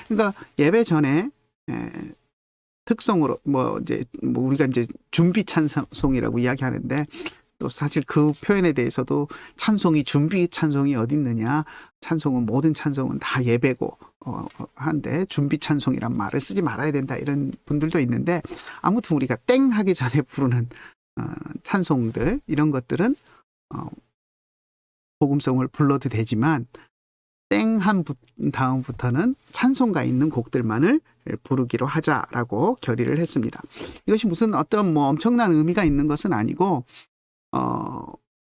그러니까 예배 전에 특성으로 뭐 우리가 이제 준비 찬송이라고 이야기하는데 또 사실 그 표현에 대해서도 찬송이 준비 찬송이 어디 있느냐, 찬송은 모든 찬송은 다 예배고 한데 준비 찬송이란 말을 쓰지 말아야 된다 이런 분들도 있는데 아무튼 우리가 땡 하기 전에 부르는 찬송들 이런 것들은 복음성을 불러도 되지만 땡 한 다음부터는 찬송가 있는 곡들만을 부르기로 하자라고 결의를 했습니다. 이것이 무슨 어떤 뭐 엄청난 의미가 있는 것은 아니고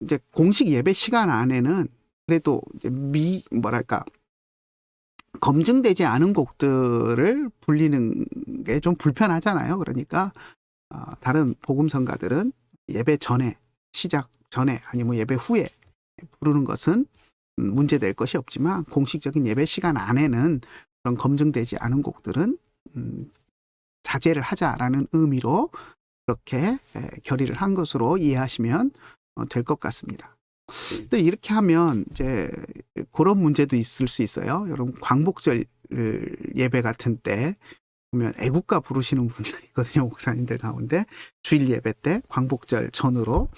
이제 공식 예배 시간 안에는 그래도 이제 검증되지 않은 곡들을 불리는 게 좀 불편하잖아요. 그러니까 다른 복음성가들은 예배 전에, 시작 전에 아니면 예배 후에 부르는 것은 문제될 것이 없지만 공식적인 예배 시간 안에는 그런 검증되지 않은 곡들은 자제를 하자라는 의미로 그렇게 결의를 한 것으로 이해하시면 될 것 같습니다. 또 이렇게 하면 이제 그런 문제도 있을 수 있어요. 여러분 광복절 예배 같은 때 보면 애국가 부르시는 분들이 있거든요. 목사님들 가운데 주일 예배 때 광복절 전후로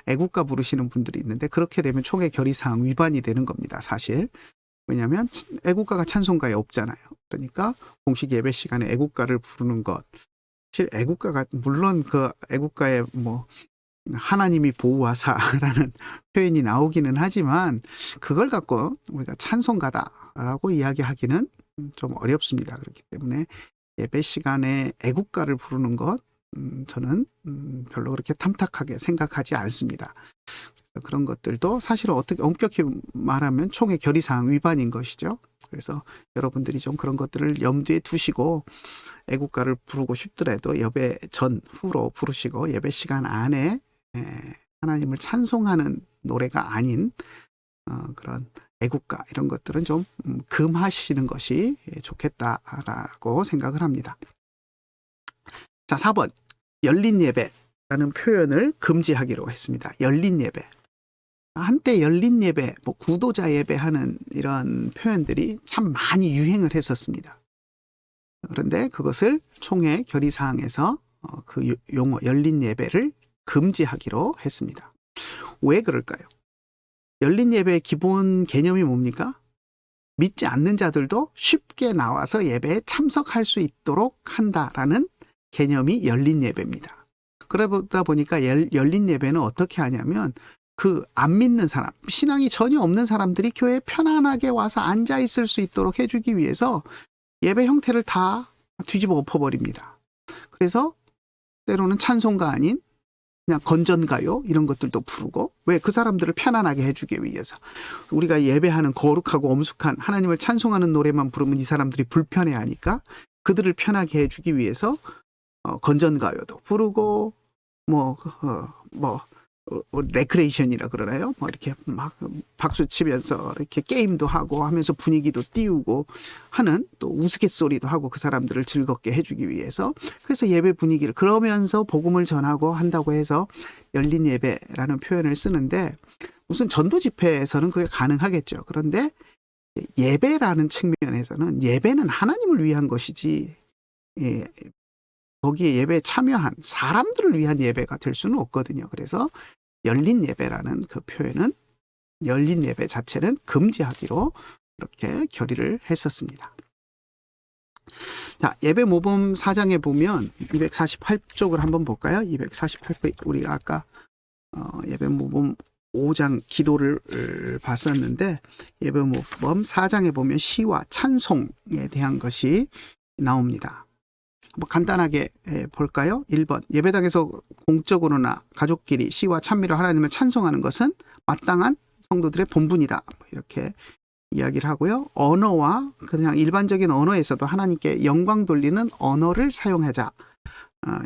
애국가 부르시는 분들이 있는데 그렇게 되면 총회 결의사항 위반이 되는 겁니다. 사실. 왜냐하면 애국가가 찬송가에 없잖아요. 그러니까 공식 예배 시간에 애국가를 부르는 것. 사실 애국가가 물론 그 애국가에 뭐 하나님이 보호하사라는 표현이 나오기는 하지만 그걸 갖고 우리가 찬송가다라고 이야기하기는 좀 어렵습니다. 그렇기 때문에 예배 시간에 애국가를 부르는 것 저는 별로 그렇게 탐탁하게 생각하지 않습니다. 그래서 그런 것들도 사실은 어떻게 엄격히 말하면 총회 결의사항 위반인 것이죠. 그래서 여러분들이 좀 그런 것들을 염두에 두시고 애국가를 부르고 싶더라도 예배 전 후로 부르시고 예배 시간 안에 하나님을 찬송하는 노래가 아닌 그런 애국가 이런 것들은 좀 금하시는 것이 좋겠다라고 생각을 합니다. 자, 4번 열린 예배라는 표현을 금지하기로 했습니다. 열린 예배. 한때 열린 예배, 뭐 구도자 예배하는 이런 표현들이 참 많이 유행을 했었습니다. 그런데 그것을 총회 결의사항에서 그 용어 열린 예배를 금지하기로 했습니다. 왜 그럴까요? 열린 예배의 기본 개념이 뭡니까? 믿지 않는 자들도 쉽게 나와서 예배에 참석할 수 있도록 한다라는 개념이 열린 예배입니다. 그러다 보니까 열린 예배는 어떻게 하냐면 그 안 믿는 사람, 신앙이 전혀 없는 사람들이 교회에 편안하게 와서 앉아 있을 수 있도록 해주기 위해서 예배 형태를 다 뒤집어 엎어버립니다. 그래서 때로는 찬송가 아닌 그냥 건전가요 이런 것들도 부르고 왜 그 사람들을 편안하게 해주기 위해서 우리가 예배하는 거룩하고 엄숙한 하나님을 찬송하는 노래만 부르면 이 사람들이 불편해하니까 그들을 편하게 해주기 위해서 건전가요도 부르고 레크레이션이라 그러나요? 뭐 이렇게 막 박수 치면서 이렇게 게임도 하고 하면서 분위기도 띄우고 하는 또 우스갯소리도 하고 그 사람들을 즐겁게 해주기 위해서 그래서 예배 분위기를 그러면서 복음을 전하고 한다고 해서 열린 예배라는 표현을 쓰는데 무슨 전도 집회에서는 그게 가능하겠죠. 그런데 예배라는 측면에서는 예배는 하나님을 위한 것이지 거기에 예배에 참여한 사람들을 위한 예배가 될 수는 없거든요. 그래서 열린 예배라는 그 표현은 열린 예배 자체는 금지하기로 이렇게 결의를 했었습니다. 자, 예배 모범 4장에 보면 248쪽을 한번 볼까요? 248쪽 우리가 아까 예배 모범 5장 기도를 봤었는데 예배 모범 4장에 보면 시와 찬송에 대한 것이 나옵니다. 뭐 간단하게 볼까요? 1번 예배당에서 공적으로나 가족끼리 시와 찬미로 하나님을 찬송하는 것은 마땅한 성도들의 본분이다. 이렇게 이야기를 하고요. 언어와 그냥 일반적인 언어에서도 하나님께 영광 돌리는 언어를 사용하자.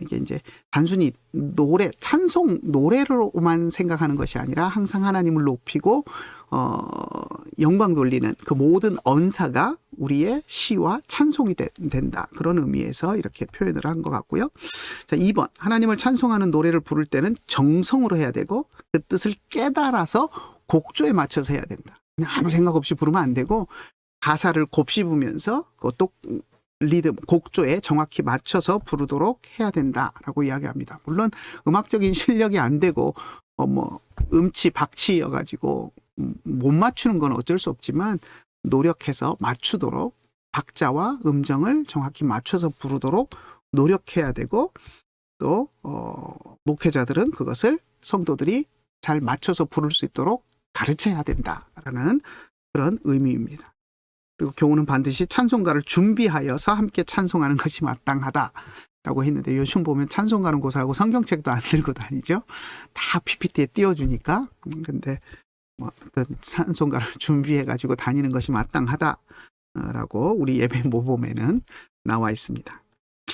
이게 이제 단순히 노래, 찬송, 노래로만 생각하는 것이 아니라 항상 하나님을 높이고 영광 돌리는 그 모든 언사가 우리의 시와 찬송이 된다. 그런 의미에서 이렇게 표현을 한 것 같고요. 자, 2번 하나님을 찬송하는 노래를 부를 때는 정성으로 해야 되고 그 뜻을 깨달아서 곡조에 맞춰서 해야 된다. 그냥 아무 생각 없이 부르면 안 되고 가사를 곱씹으면서 그것도 리듬, 곡조에 정확히 맞춰서 부르도록 해야 된다라고 이야기합니다. 물론 음악적인 실력이 안 되고 음치 박치여가지고 못 맞추는 건 어쩔 수 없지만 노력해서 맞추도록 박자와 음정을 정확히 맞춰서 부르도록 노력해야 되고 또 목회자들은 그것을 성도들이 잘 맞춰서 부를 수 있도록 가르쳐야 된다라는 그런 의미입니다. 그리고 교우는 반드시 찬송가를 준비하여서 함께 찬송하는 것이 마땅하다라고 했는데 요즘 보면 찬송가는 고사하고 성경책도 안 들고 다니죠. 다 PPT에 띄워주니까. 근데 어떤 찬송가를 준비해가지고 다니는 것이 마땅하다라고 우리 예배 모범에는 나와 있습니다.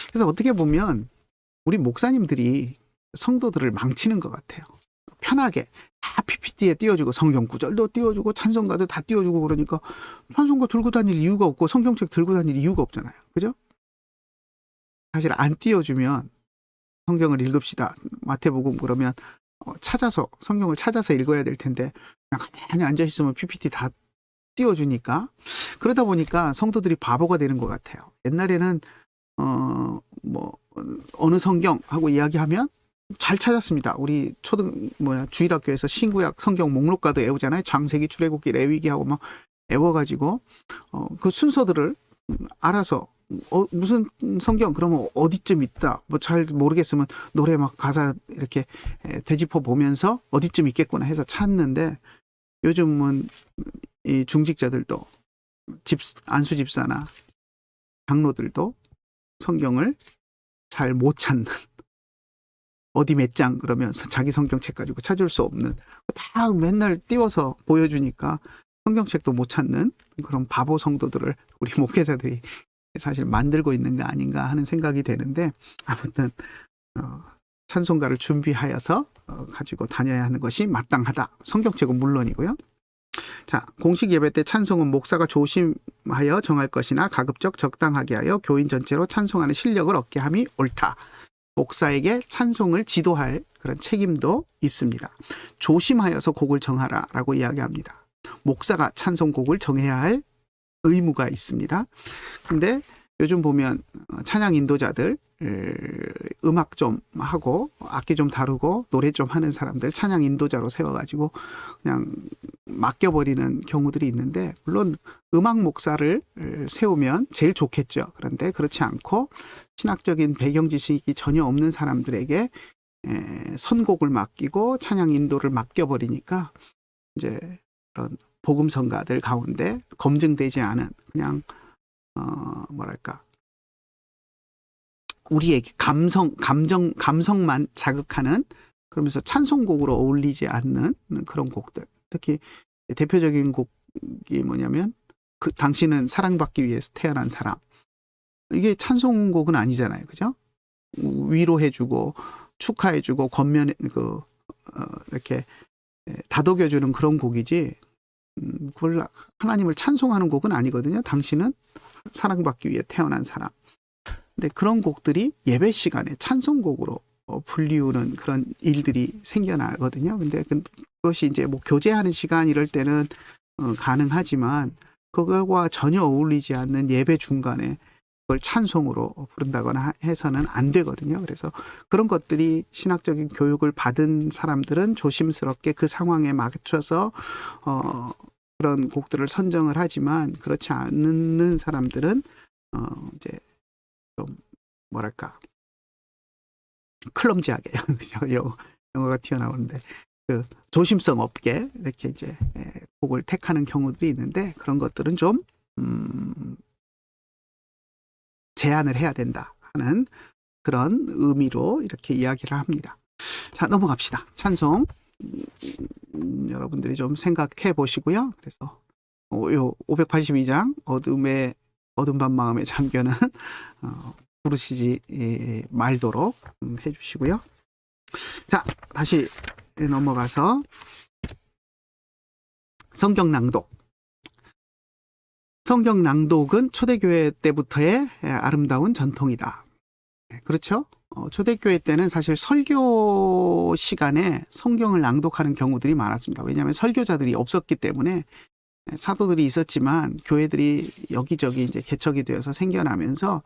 그래서 어떻게 보면 우리 목사님들이 성도들을 망치는 것 같아요. 편하게 다 PPT에 띄워주고 성경 구절도 띄워주고 찬송가도 다 띄워주고 그러니까 찬송가 들고 다닐 이유가 없고 성경책 들고 다닐 이유가 없잖아요. 그죠? 사실 안 띄워주면 성경을 읽읍시다. 마태복음 그러면 찾아서 성경을 찾아서 읽어야 될 텐데 그냥 가만히 앉아있으면 PPT 다 띄워주니까 그러다 보니까 성도들이 바보가 되는 것 같아요. 옛날에는 어느 성경 하고 이야기하면 잘 찾았습니다. 우리 주일학교에서 신구약 성경 목록과도 외우잖아요. 창세기, 출애굽기, 레위기 하고 막 외워가지고 그 순서들을 알아서 무슨 성경 그러면 어디쯤 있다 뭐 잘 모르겠으면 노래 막 가사 이렇게 되짚어 보면서 어디쯤 있겠구나 해서 찾는데, 요즘은 이 중직자들도 안수 집사나 장로들도 성경을 잘 못 찾는, 어디 몇 장 그러면서 자기 성경책 가지고 찾을 수 없는, 다 맨날 띄워서 보여주니까 성경책도 못 찾는 그런 바보 성도들을 우리 목회자들이 사실 만들고 있는 거 아닌가 하는 생각이 되는데, 아무튼 찬송가를 준비하여서 가지고 다녀야 하는 것이 마땅하다. 성경책은 물론이고요. 자, 공식 예배 때 찬송은 목사가 조심하여 정할 것이나 가급적 적당하게 하여 교인 전체로 찬송하는 실력을 얻게 함이 옳다. 목사에게 찬송을 지도할 그런 책임도 있습니다. 조심하여서 곡을 정하라라고 이야기합니다. 목사가 찬송곡을 정해야 할 의무가 있습니다. 근데 요즘 보면 찬양 인도자들, 음악 좀 하고 악기 좀 다루고 노래 좀 하는 사람들 찬양 인도자로 세워가지고 그냥 맡겨버리는 경우들이 있는데, 물론 음악 목사를 세우면 제일 좋겠죠. 그런데 그렇지 않고 신학적인 배경 지식이 전혀 없는 사람들에게 선곡을 맡기고 찬양 인도를 맡겨버리니까 이제 그런 복음성가들 가운데 검증되지 않은 그냥 우리에게 감성만 자극하는, 그러면서 찬송곡으로 어울리지 않는 그런 곡들. 특히 대표적인 곡이 뭐냐면 당신은 사랑받기 위해서 태어난 사람. 이게 찬송곡은 아니잖아요, 그죠? 위로해주고 축하해주고 이렇게 다독여주는 그런 곡이지. 그걸 하나님을 찬송하는 곡은 아니거든요. 당신은 사랑받기 위해 태어난 사람. 근데 그런 곡들이 예배 시간에 찬송곡으로 불리우는 그런 일들이 생겨나거든요. 근데 그것이 이제 뭐 교제하는 시간 이럴 때는 가능하지만 그거와 전혀 어울리지 않는 예배 중간에 그걸 찬송으로 부른다거나 해서는 안 되거든요. 그래서 그런 것들이 신학적인 교육을 받은 사람들은 조심스럽게 그 상황에 맞춰서 그런 곡들을 선정을 하지만, 그렇지 않는 사람들은 이제 좀 클럼지하게 영어가 튀어나오는데 조심성 없게 이렇게 이제 곡을 택하는 경우들이 있는데, 그런 것들은 좀 제한을 해야 된다 하는 그런 의미로 이렇게 이야기를 합니다. 자, 넘어갑시다. 찬송 여러분들이 좀 생각해 보시고요. 그래서 요 582장 어둠 밤 마음에 잠겨는 부르시지 말도록 해주시고요. 자, 다시 넘어가서 성경 낭독. 성경 낭독은 초대교회 때부터의 아름다운 전통이다. 그렇죠? 초대교회 때는 사실 설교 시간에 성경을 낭독하는 경우들이 많았습니다. 왜냐하면 설교자들이 없었기 때문에. 사도들이 있었지만 교회들이 여기저기 이제 개척이 되어서 생겨나면서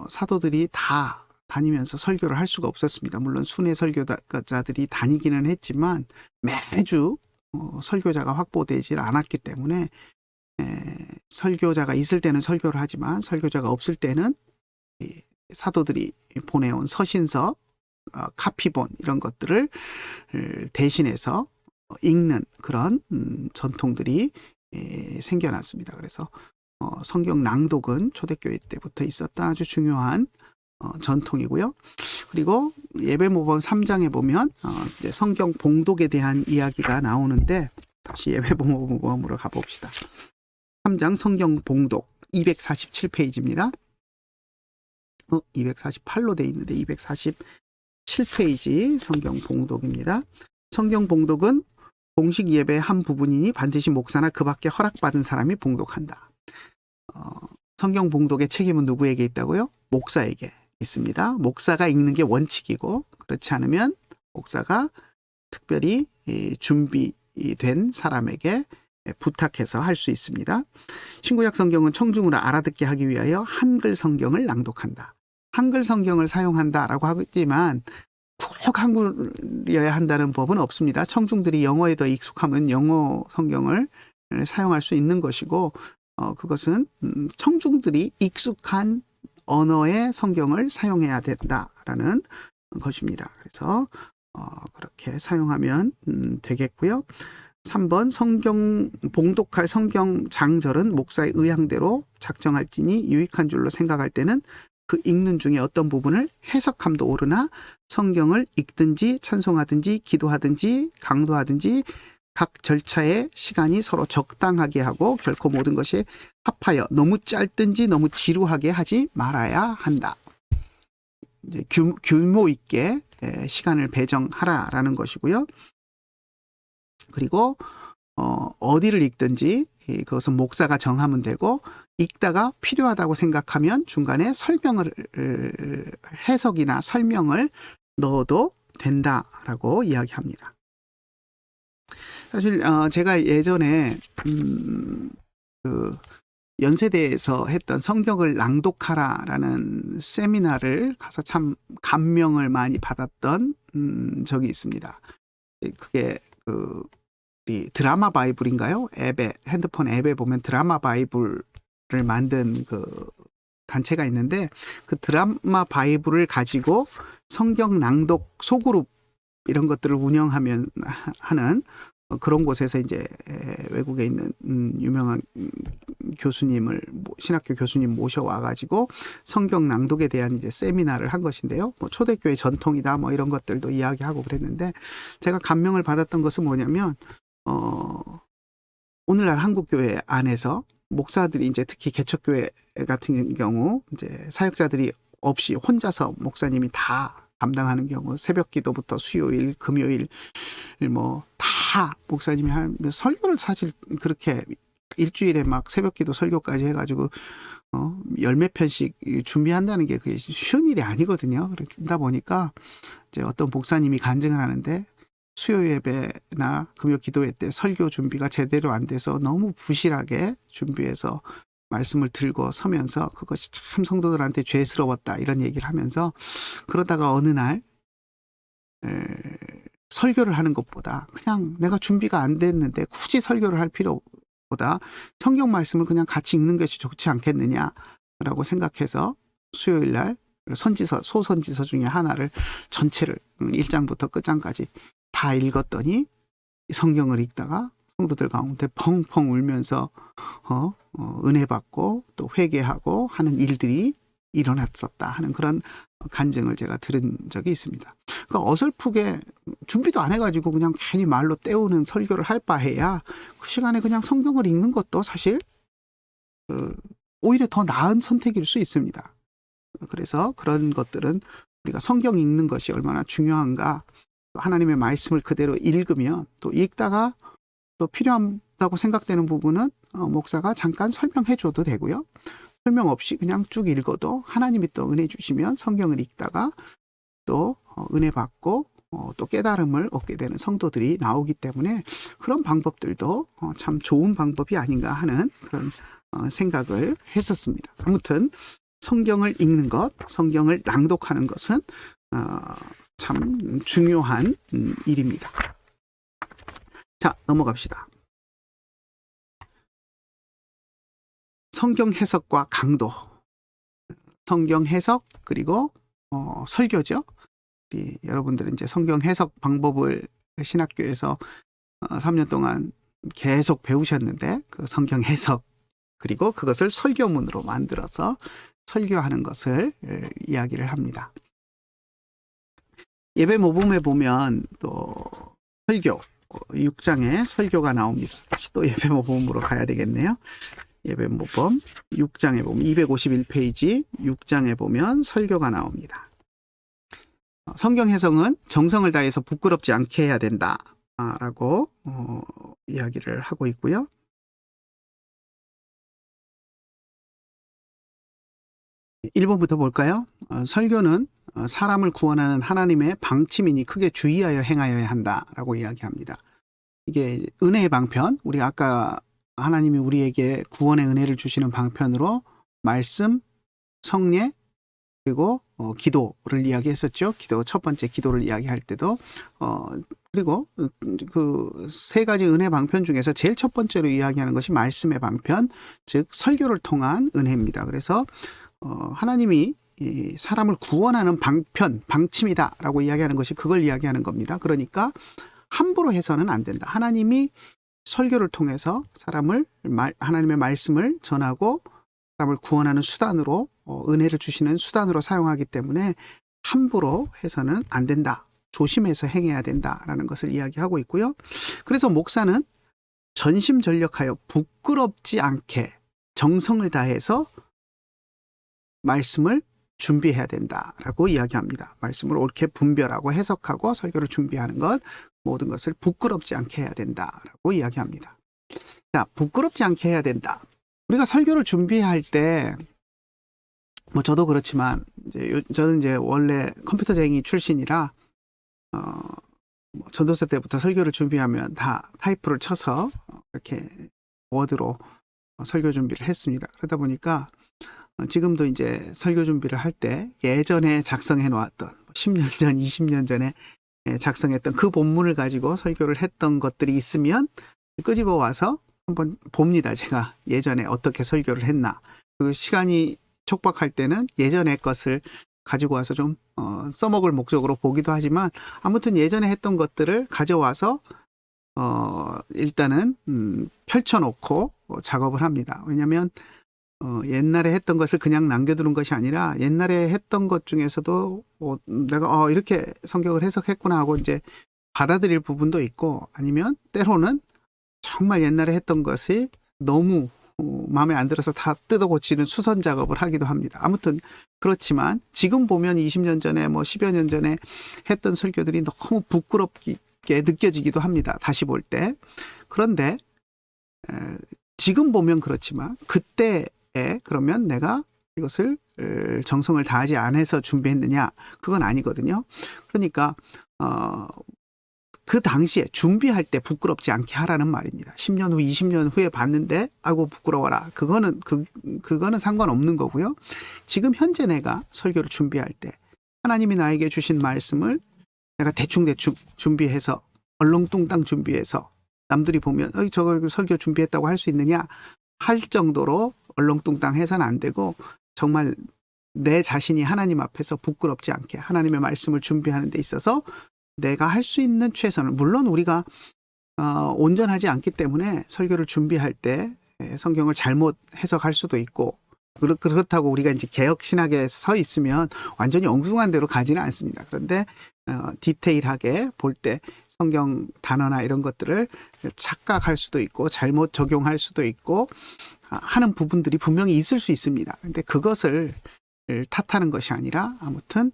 사도들이 다 다니면서 설교를 할 수가 없었습니다. 물론 순회 설교자들이 다니기는 했지만 매주 설교자가 확보되질 않았기 때문에 설교자가 있을 때는 설교를 하지만 설교자가 없을 때는 사도들이 보내온 서신서, 카피본 이런 것들을 대신해서 읽는 그런 전통들이 생겨났습니다. 그래서 성경 낭독은 초대교회 때부터 있었던 아주 중요한 전통이고요. 그리고 예배모범 3장에 보면 이제 성경 봉독에 대한 이야기가 나오는데, 다시 예배모범으로 가봅시다. 3장 성경 봉독 247페이지입니다. 248로 돼 있는데 247페이지 성경 봉독입니다. 성경 봉독은 공식 예배의 한 부분이니 반드시 목사나 그 밖에 허락받은 사람이 봉독한다. 성경 봉독의 책임은 누구에게 있다고요? 목사에게 있습니다. 목사가 읽는 게 원칙이고, 그렇지 않으면 목사가 특별히 준비 된 사람에게 부탁해서 할 수 있습니다. 신구약 성경은 청중으로 알아듣게 하기 위하여 한글 성경을 낭독한다. 한글 성경을 사용한다라고 하지만 꼭 한글이어야 한다는 법은 없습니다. 청중들이 영어에 더 익숙하면 영어 성경을 사용할 수 있는 것이고, 그것은 청중들이 익숙한 언어의 성경을 사용해야 된다라는 것입니다. 그래서 그렇게 사용하면 되겠고요. 3번 봉독할 성경 장절은 목사의 의향대로 작정할지니 유익한 줄로 생각할 때는 그 읽는 중에 어떤 부분을 해석함도 오르나 성경을 읽든지 찬송하든지 기도하든지 강도하든지 각 절차의 시간이 서로 적당하게 하고 결코 모든 것이 합하여 너무 짧든지 너무 지루하게 하지 말아야 한다. 이제 규모 있게 시간을 배정하라라는 것이고요. 그리고 어디를 읽든지 그것은 목사가 정하면 되고, 읽다가 필요하다고 생각하면 중간에 설명을 해석이나 설명을 넣어도 된다라고 이야기합니다. 사실 제가 예전에 그 연세대에서 했던 성경을 낭독하라라는 세미나를 가서 참 감명을 많이 받았던 적이 있습니다. 그게 이 드라마 바이블인가요? 앱에, 핸드폰 앱에 보면 드라마 바이블을 만든 그 단체가 있는데, 그 드라마 바이블을 가지고 성경 낭독 소그룹 이런 것들을 운영하면 하는 그런 곳에서 이제 외국에 있는 유명한 교수님을, 신학교 교수님 모셔와 가지고 성경 낭독에 대한 이제 세미나를 한 것인데요. 뭐 초대교회 전통이다 뭐 이런 것들도 이야기하고 그랬는데, 제가 감명을 받았던 것은 뭐냐면 오늘날 한국 교회 안에서 목사들이 이제 특히 개척교회 같은 경우 이제 사역자들이 없이 혼자서 목사님이 다 감당하는 경우, 새벽 기도부터 수요일, 금요일 뭐 다 목사님이 하는 설교를 사실 그렇게 일주일에 막 새벽 기도 설교까지 해가지고 열몇 편씩 준비한다는 게 그게 쉬운 일이 아니거든요. 그러다 보니까 이제 어떤 목사님이 간증을 하는데, 수요 예배나 금요 기도회 때 설교 준비가 제대로 안 돼서 너무 부실하게 준비해서 말씀을 들고 서면서 그것이 참 성도들한테 죄스러웠다 이런 얘기를 하면서, 그러다가 어느 날 설교를 하는 것보다 그냥 내가 준비가 안 됐는데 굳이 설교를 할 필요보다 성경 말씀을 그냥 같이 읽는 것이 좋지 않겠느냐라고 생각해서 수요일 날 소선지서 중에 하나를 전체를 1장부터 끝장까지 다 읽었더니 성경을 읽다가 성도들 가운데 펑펑 울면서 은혜 받고 또 회개하고 하는 일들이 일어났었다 하는 그런 간증을 제가 들은 적이 있습니다. 그러니까 어설프게 준비도 안 해가지고 그냥 괜히 말로 때우는 설교를 할 바에야 그 시간에 그냥 성경을 읽는 것도 사실 오히려 더 나은 선택일 수 있습니다. 그래서 그런 것들은 우리가 성경 읽는 것이 얼마나 중요한가, 하나님의 말씀을 그대로 읽으면 또 읽다가 또 필요하다고 생각되는 부분은 목사가 잠깐 설명해 줘도 되고요. 설명 없이 그냥 쭉 읽어도 하나님이 또 은혜 주시면 성경을 읽다가 또 은혜 받고 또 깨달음을 얻게 되는 성도들이 나오기 때문에 그런 방법들도 참 좋은 방법이 아닌가 하는 그런 생각을 했었습니다. 아무튼 성경을 읽는 것, 성경을 낭독하는 것은 참 중요한 일입니다. 자, 넘어갑시다. 성경 해석과 강도, 성경 해석 그리고 설교죠. 여러분들은 이제 성경 해석 방법을 신학교에서 3년 동안 계속 배우셨는데, 그 성경 해석 그리고 그것을 설교문으로 만들어서 설교하는 것을 이야기를 합니다. 예배 모범에 보면 또 설교 6장에 설교가 나옵니다. 다시 또 예배 모범으로 가야 되겠네요. 예배 모범 6장에 보면 251페이지 6장에 보면 설교가 나옵니다. 성경 해석은 정성을 다해서 부끄럽지 않게 해야 된다 라고 이야기를 하고 있고요. (1번부터) 볼까요? 설교는 사람을 구원하는 하나님의 방침이니 크게 주의하여 행하여야 한다라고 이야기합니다. 이게 은혜의 방편, 우리 아까 하나님이 우리에게 구원의 은혜를 주시는 방편으로 말씀, 성례, 그리고 기도를 이야기했었죠. 기도 첫 번째 기도를 이야기할 때도 그리고 그 세 가지 은혜 방편 중에서 제일 첫 번째로 이야기하는 것이 말씀의 방편, 즉 설교를 통한 은혜입니다. 그래서 하나님이 이 사람을 구원하는 방편, 방침이다라고 이야기하는 것이 그걸 이야기하는 겁니다. 그러니까 함부로 해서는 안 된다. 하나님이 설교를 통해서 하나님의 말씀을 전하고 사람을 구원하는 수단으로 은혜를 주시는 수단으로 사용하기 때문에 함부로 해서는 안 된다. 조심해서 행해야 된다라는 것을 이야기하고 있고요. 그래서 목사는 전심전력하여 부끄럽지 않게 정성을 다해서 말씀을 준비해야 된다라고 이야기합니다. 말씀을 옳게 분별하고 해석하고 설교를 준비하는 것, 모든 것을 부끄럽지 않게 해야 된다라고 이야기합니다. 자, 부끄럽지 않게 해야 된다. 우리가 설교를 준비할 때, 뭐 저도 그렇지만 저는 이제 원래 컴퓨터쟁이 출신이라 전도사 때부터 설교를 준비하면 다 타이프를 쳐서 이렇게 워드로 설교 준비를 했습니다. 그러다 보니까 지금도 이제 설교 준비를 할 때 예전에 작성해 놓았던 10년 전, 20년 전에 작성했던 그 본문을 가지고 설교를 했던 것들이 있으면 끄집어 와서 한번 봅니다. 제가 예전에 어떻게 설교를 했나. 그리고 시간이 촉박할 때는 예전의 것을 가지고 와서 좀 써먹을 목적으로 보기도 하지만 아무튼 예전에 했던 것들을 가져와서 일단은 펼쳐놓고 작업을 합니다. 왜냐하면 옛날에 했던 것을 그냥 남겨두는 것이 아니라 옛날에 했던 것 중에서도 내가 이렇게 성경을 해석했구나 하고 이제 받아들일 부분도 있고 아니면 때로는 정말 옛날에 했던 것이 너무 마음에 안 들어서 다 뜯어 고치는 수선 작업을 하기도 합니다. 아무튼 그렇지만 지금 보면 20년 전에 뭐 10여 년 전에 했던 설교들이 너무 부끄럽게 느껴지기도 합니다. 다시 볼 때. 그런데 지금 보면 그렇지만 그때에 그러면 내가 이것을 정성을 다하지 않아서 준비했느냐? 그건 아니거든요. 그러니까 그 당시에 준비할 때 부끄럽지 않게 하라는 말입니다. 10년 후, 20년 후에 봤는데 아이고 부끄러워라. 그거는 상관없는 거고요. 지금 현재 내가 설교를 준비할 때 하나님이 나에게 주신 말씀을 내가 대충대충 준비해서 얼렁뚱땅 준비해서 남들이 보면 저걸 설교 준비했다고 할 수 있느냐 할 정도로 얼렁뚱땅 해서는 안 되고 정말 내 자신이 하나님 앞에서 부끄럽지 않게 하나님의 말씀을 준비하는 데 있어서 내가 할 수 있는 최선을, 물론 우리가 온전하지 않기 때문에 설교를 준비할 때 성경을 잘못 해석할 수도 있고 그렇다고 우리가 이제 개혁신학에 서 있으면 완전히 엉뚱한 대로 가지는 않습니다. 그런데 디테일하게 볼 때 성경 단어나 이런 것들을 착각할 수도 있고 잘못 적용할 수도 있고 하는 부분들이 분명히 있을 수 있습니다. 근데 그것을 탓하는 것이 아니라 아무튼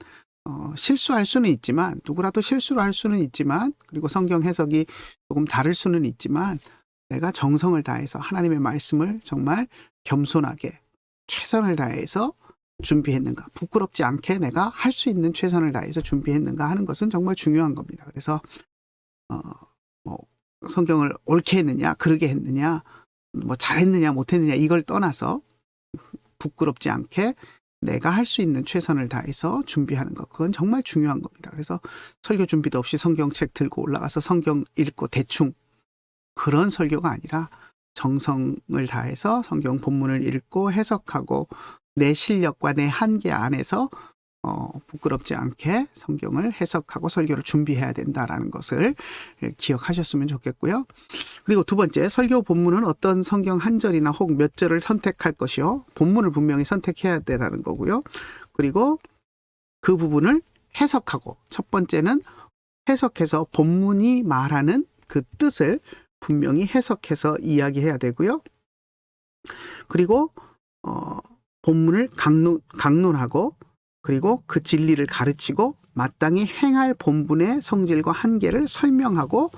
실수할 수는 있지만 누구라도 실수를 할 수는 있지만 그리고 성경 해석이 조금 다를 수는 있지만 내가 정성을 다해서 하나님의 말씀을 정말 겸손하게 최선을 다해서 준비했는가, 부끄럽지 않게 내가 할 수 있는 최선을 다해서 준비했는가 하는 것은 정말 중요한 겁니다. 그래서 뭐 성경을 옳게 했느냐 그르게 했느냐 뭐 잘했느냐 못했느냐 이걸 떠나서 부끄럽지 않게 내가 할 수 있는 최선을 다해서 준비하는 것, 그건 정말 중요한 겁니다. 그래서 설교 준비도 없이 성경책 들고 올라가서 성경 읽고 대충 그런 설교가 아니라 정성을 다해서 성경 본문을 읽고 해석하고 내 실력과 내 한계 안에서 부끄럽지 않게 성경을 해석하고 설교를 준비해야 된다라는 것을 기억하셨으면 좋겠고요. 그리고 두 번째, 설교 본문은 어떤 성경 한 절이나 혹 몇 절을 선택할 것이요. 본문을 분명히 선택해야 되라는 거고요. 그리고 그 부분을 해석하고, 첫 번째는 해석해서 본문이 말하는 그 뜻을 분명히 해석해서 이야기해야 되고요. 그리고 본문을 강론하고 그리고 그 진리를 가르치고 마땅히 행할 본분의 성질과 한계를 설명하고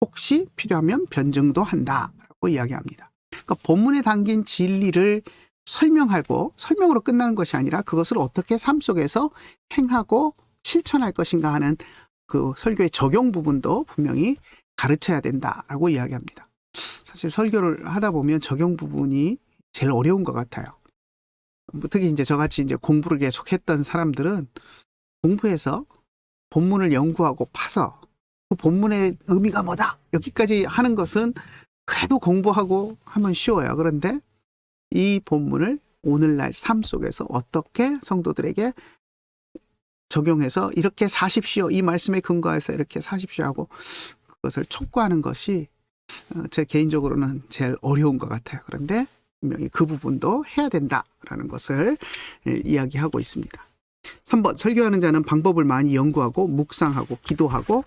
혹시 필요하면 변증도 한다라고 이야기합니다. 그러니까 본문에 담긴 진리를 설명하고 설명으로 끝나는 것이 아니라 그것을 어떻게 삶 속에서 행하고 실천할 것인가 하는 그 설교의 적용 부분도 분명히 가르쳐야 된다라고 이야기합니다. 사실 설교를 하다 보면 적용 부분이 제일 어려운 것 같아요. 특히 이제 저같이 이제 공부를 계속 했던 사람들은 공부해서 본문을 연구하고 파서 그 본문의 의미가 뭐다 여기까지 하는 것은 그래도 공부하고 하면 쉬워요. 그런데 이 본문을 오늘날 삶 속에서 어떻게 성도들에게 적용해서 이렇게 사십시오, 이 말씀에 근거해서 이렇게 사십시오 하고 그것을 촉구하는 것이 제 개인적으로는 제일 어려운 것 같아요. 그런데 분명히 그 부분도 해야 된다라는 것을 이야기하고 있습니다. 3번, 설교하는 자는 방법을 많이 연구하고 묵상하고 기도하고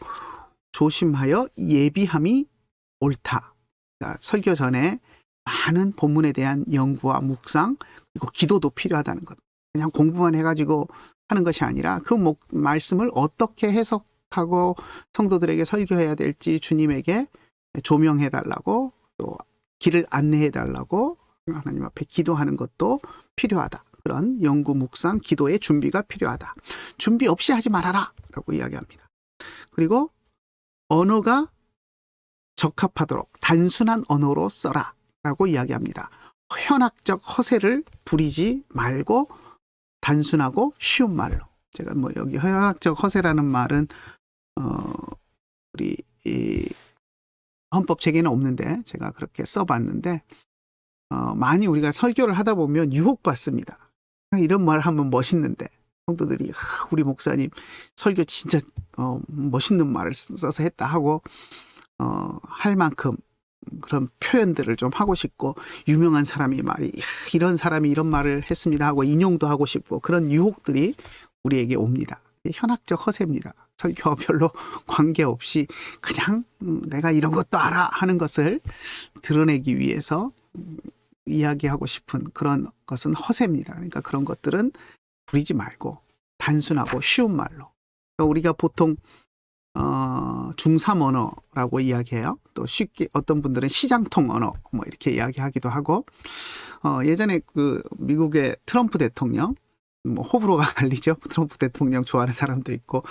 조심하여 예비함이 옳다. 그러니까 설교 전에 많은 본문에 대한 연구와 묵상 그리고 기도도 필요하다는 것. 그냥 공부만 해가지고 하는 것이 아니라 그 말씀을 어떻게 해석하고 성도들에게 설교해야 될지 주님에게 조명해달라고 또 길을 안내해달라고 하나님 앞에 기도하는 것도 필요하다. 그런 연구, 묵상, 기도의 준비가 필요하다. 준비 없이 하지 말아라 라고 이야기합니다. 그리고 언어가 적합하도록 단순한 언어로 써라 라고 이야기합니다. 현학적 허세를 부리지 말고 단순하고 쉬운 말로. 제가 뭐 여기 현학적 허세라는 말은 우리 이 헌법 책에는 없는데 제가 그렇게 써봤는데 많이 우리가 설교를 하다 보면 유혹받습니다. 이런 말 하면 멋있는데 성도들이 우리 목사님 설교 진짜 멋있는 말을 써서 했다 하고 할 만큼 그런 표현들을 좀 하고 싶고 유명한 사람이 말이 이런 사람이 이런 말을 했습니다 하고 인용도 하고 싶고 그런 유혹들이 우리에게 옵니다. 현학적 허세입니다. 설교와 별로 관계없이 그냥 내가 이런 것도 알아 하는 것을 드러내기 위해서 이야기하고 싶은 그런 것은 허세입니다. 그러니까 그런 것들은 부리지 말고 단순하고 쉬운 말로. 그러니까 우리가 보통 중3 언어라고 이야기해요. 또 쉽게 어떤 분들은 시장통 언어 뭐 이렇게 이야기하기도 하고 예전에 그 미국의 트럼프 대통령 뭐 호불호가 갈리죠. 트럼프 대통령 좋아하는 사람도 있고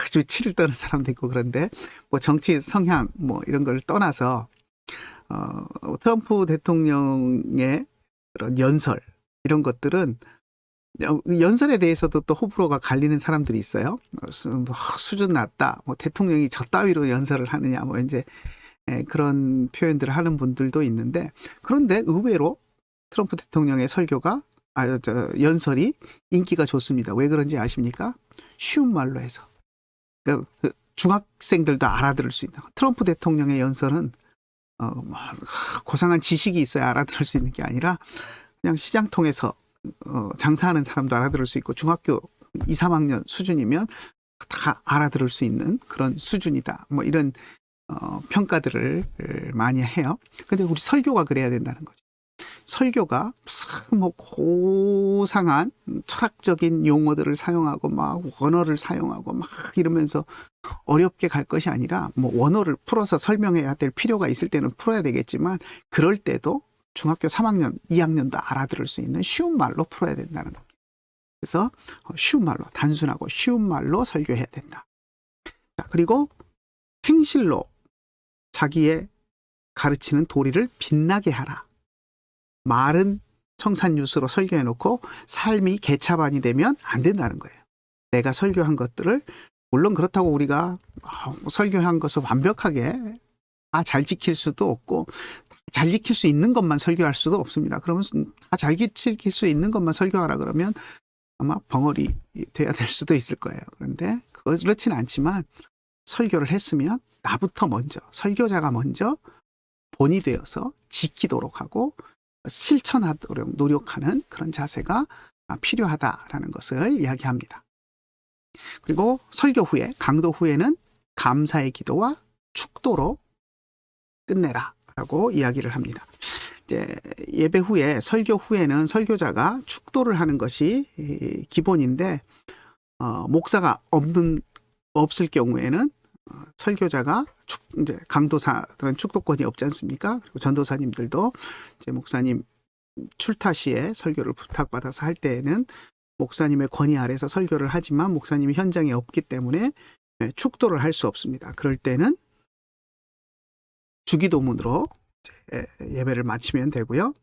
아주 치를 떠는 사람도 있고 그런데 뭐 정치 성향 뭐 이런 걸 떠나서 트럼프 대통령의 그런 연설 이런 것들은 연설에 대해서도 또 호불호가 갈리는 사람들이 있어요. 수준 낮다, 뭐 대통령이 저 따위로 연설을 하느냐, 뭐 이제 그런 표현들을 하는 분들도 있는데 그런데 의외로 트럼프 대통령의 설교가 연설이 인기가 좋습니다. 왜 그런지 아십니까? 쉬운 말로 해서. 그러니까 중학생들도 알아들을 수 있는 트럼프 대통령의 연설은 고상한 지식이 있어야 알아들을 수 있는 게 아니라 그냥 시장통에서 장사하는 사람도 알아들을 수 있고 중학교 2, 3학년 수준이면 다 알아들을 수 있는 그런 수준이다. 뭐 이런 평가들을 많이 해요. 근데 우리 설교가 그래야 된다는 거죠. 설교가 뭐 고상한 철학적인 용어들을 사용하고 막 원어를 사용하고 막 이러면서 어렵게 갈 것이 아니라 뭐 원어를 풀어서 설명해야 될 필요가 있을 때는 풀어야 되겠지만 그럴 때도 중학교 3학년, 2학년도 알아들을 수 있는 쉬운 말로 풀어야 된다는 겁니다. 그래서 쉬운 말로, 단순하고 쉬운 말로 설교해야 된다. 자, 그리고 행실로 자기의 가르치는 도리를 빛나게 하라. 말은 청산유수로 설교해놓고 삶이 개차반이 되면 안 된다는 거예요. 내가 설교한 것들을 물론 그렇다고 우리가 설교한 것을 완벽하게 잘 지킬 수도 없고 잘 지킬 수 있는 것만 설교할 수도 없습니다. 그러면 잘 지킬 수 있는 것만 설교하라 그러면 아마 벙어리 돼야 될 수도 있을 거예요. 그런데 그렇지는 않지만 설교를 했으면 나부터 먼저 설교자가 먼저 본이 되어서 지키도록 하고 실천하도록 노력하는 그런 자세가 필요하다라는 것을 이야기합니다. 그리고 설교 후에 강도 후에는 감사의 기도와 축도로 끝내라라고 이야기를 합니다. 이제 예배 후에 설교 후에는 설교자가 축도를 하는 것이 기본인데 목사가 없을 경우에는 설교자가 이제 강도사들은 축도권이 없지 않습니까? 그리고 전도사님들도 이제 목사님 출타 시에 설교를 부탁받아서 할 때에는 목사님의 권위 아래서 설교를 하지만 목사님이 현장에 없기 때문에 축도를 할 수 없습니다. 그럴 때는 주기도문으로 예배를 마치면 되고요.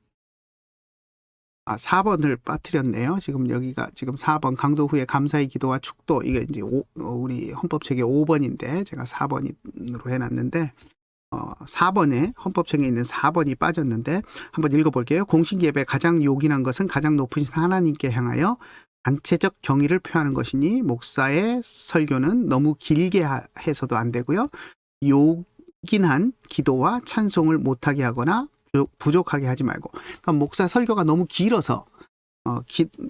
4번을 빠뜨렸네요. 지금 여기가 지금 4번 강도 후에 감사의 기도와 축도, 이게 이제 우리 헌법책의 5번인데 제가 4번으로 해놨는데 4번에 헌법책에 있는 4번이 빠졌는데 한번 읽어볼게요. 공식 예배 가장 요긴한 것은 가장 높으신 하나님께 향하여 단체적 경의를 표하는 것이니 목사의 설교는 너무 길게 해서도 안 되고요. 요긴한 기도와 찬송을 못하게 하거나 부족하게 하지 말고, 그러니까 목사 설교가 너무 길어서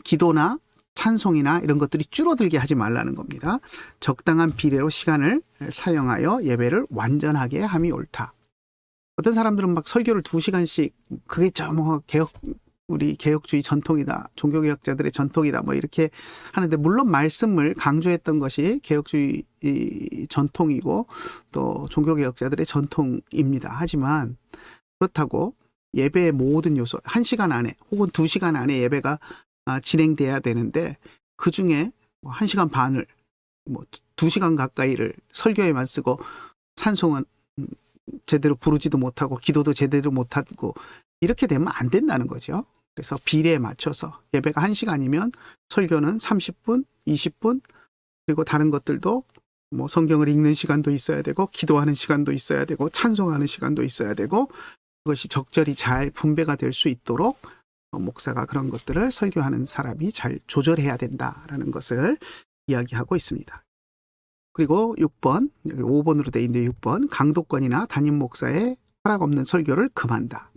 기도나 찬송이나 이런 것들이 줄어들게 하지 말라는 겁니다. 적당한 비례로 시간을 사용하여 예배를 완전하게 함이 옳다. 어떤 사람들은 막 설교를 2시간씩, 그게 우리 개혁주의 전통이다, 종교개혁자들의 전통이다, 뭐 이렇게 하는데, 물론 말씀을 강조했던 것이 개혁주의 전통이고 또 종교개혁자들의 전통입니다. 하지만 그렇다고 예배의 모든 요소 1시간 안에 혹은 2시간 안에 예배가 진행돼야 되는데, 그 중에 1시간 반을 2시간 가까이를 설교에만 쓰고 찬송은 제대로 부르지도 못하고 기도도 제대로 못하고, 이렇게 되면 안 된다는 거죠. 그래서 비례에 맞춰서 예배가 1시간이면 설교는 30분, 20분, 그리고 다른 것들도 성경을 읽는 시간도 있어야 되고 기도하는 시간도 있어야 되고 찬송하는 시간도 있어야 되고, 그것이 적절히 잘 분배가 될 수 있도록 목사가 그런 것들을 설교하는 사람이 잘 조절해야 된다라는 것을 이야기하고 있습니다. 그리고 6번, 여기 5번으로 돼 있는데 6번, 강도권이나 담임 목사의 허락 없는 설교를 금한다.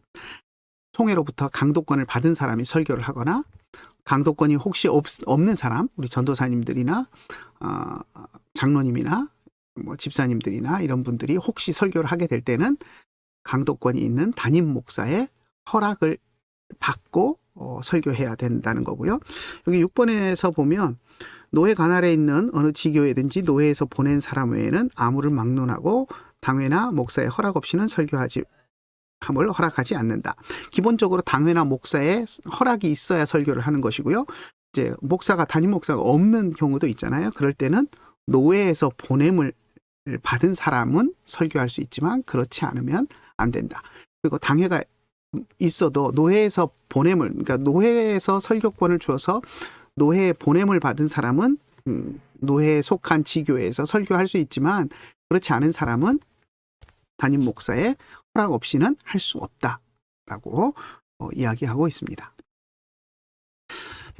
총회로부터 강도권을 받은 사람이 설교를 하거나, 강도권이 혹시 없는 사람, 우리 전도사님들이나 장로님이나 집사님들이나 이런 분들이 혹시 설교를 하게 될 때는 강도권이 있는 담임 목사의 허락을 받고 설교해야 된다는 거고요. 여기 6번에서 보면 노회 관할에 있는 어느 지교회든지 노회에서 보낸 사람 외에는 아무를 막론하고 당회나 목사의 허락 없이는 설교하지 함을 허락하지 않는다. 기본적으로 당회나 목사의 허락이 있어야 설교를 하는 것이고요. 이제 담임 목사가 없는 경우도 있잖아요. 그럴 때는 노회에서 보냄을 받은 사람은 설교할 수 있지만 그렇지 않으면 안 된다. 그리고 당회가 있어도 노회에서 보냄을, 그러니까 노회에서 설교권을 주어서 노회에 보냄을 받은 사람은 노회에 속한 지교회에서 설교할 수 있지만, 그렇지 않은 사람은 담임 목사의 허락 없이는 할 수 없다라고 이야기하고 있습니다.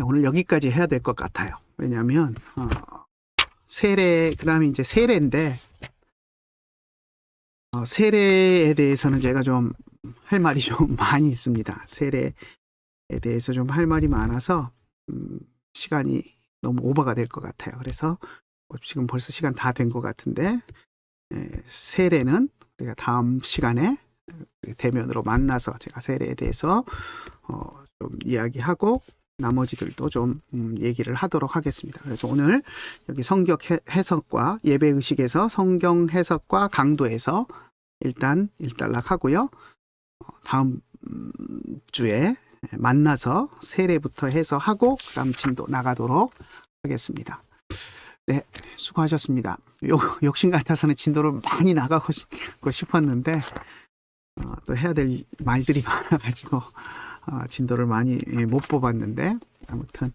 오늘 여기까지 해야 될 것 같아요. 왜냐하면 세례, 그다음에 이제 세례인데, 세례에 대해서는 제가 좀 할 말이 좀 많이 있습니다. 세례에 대해서 좀 할 말이 많아서 시간이 너무 오버가 될 것 같아요. 그래서 지금 벌써 시간 다 된 것 같은데, 세례는 우리가 다음 시간에 대면으로 만나서 제가 세례에 대해서 좀 이야기하고 나머지들도 좀 얘기를 하도록 하겠습니다. 그래서 오늘 여기 성경 해석과 예배 의식에서 성경 해석과 강도에서 일단 일단락하고요. 다음 주에 만나서 세례부터 해서 하고 그다음 진도 나가도록 하겠습니다. 네, 수고하셨습니다. 욕심 같아서는 진도를 많이 나가고 싶었는데 또 해야 될 말들이 많아가지고 진도를 많이 못 뽑았는데, 아무튼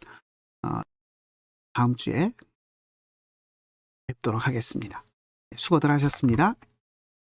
다음 주에 뵙도록 하겠습니다. 수고들 하셨습니다.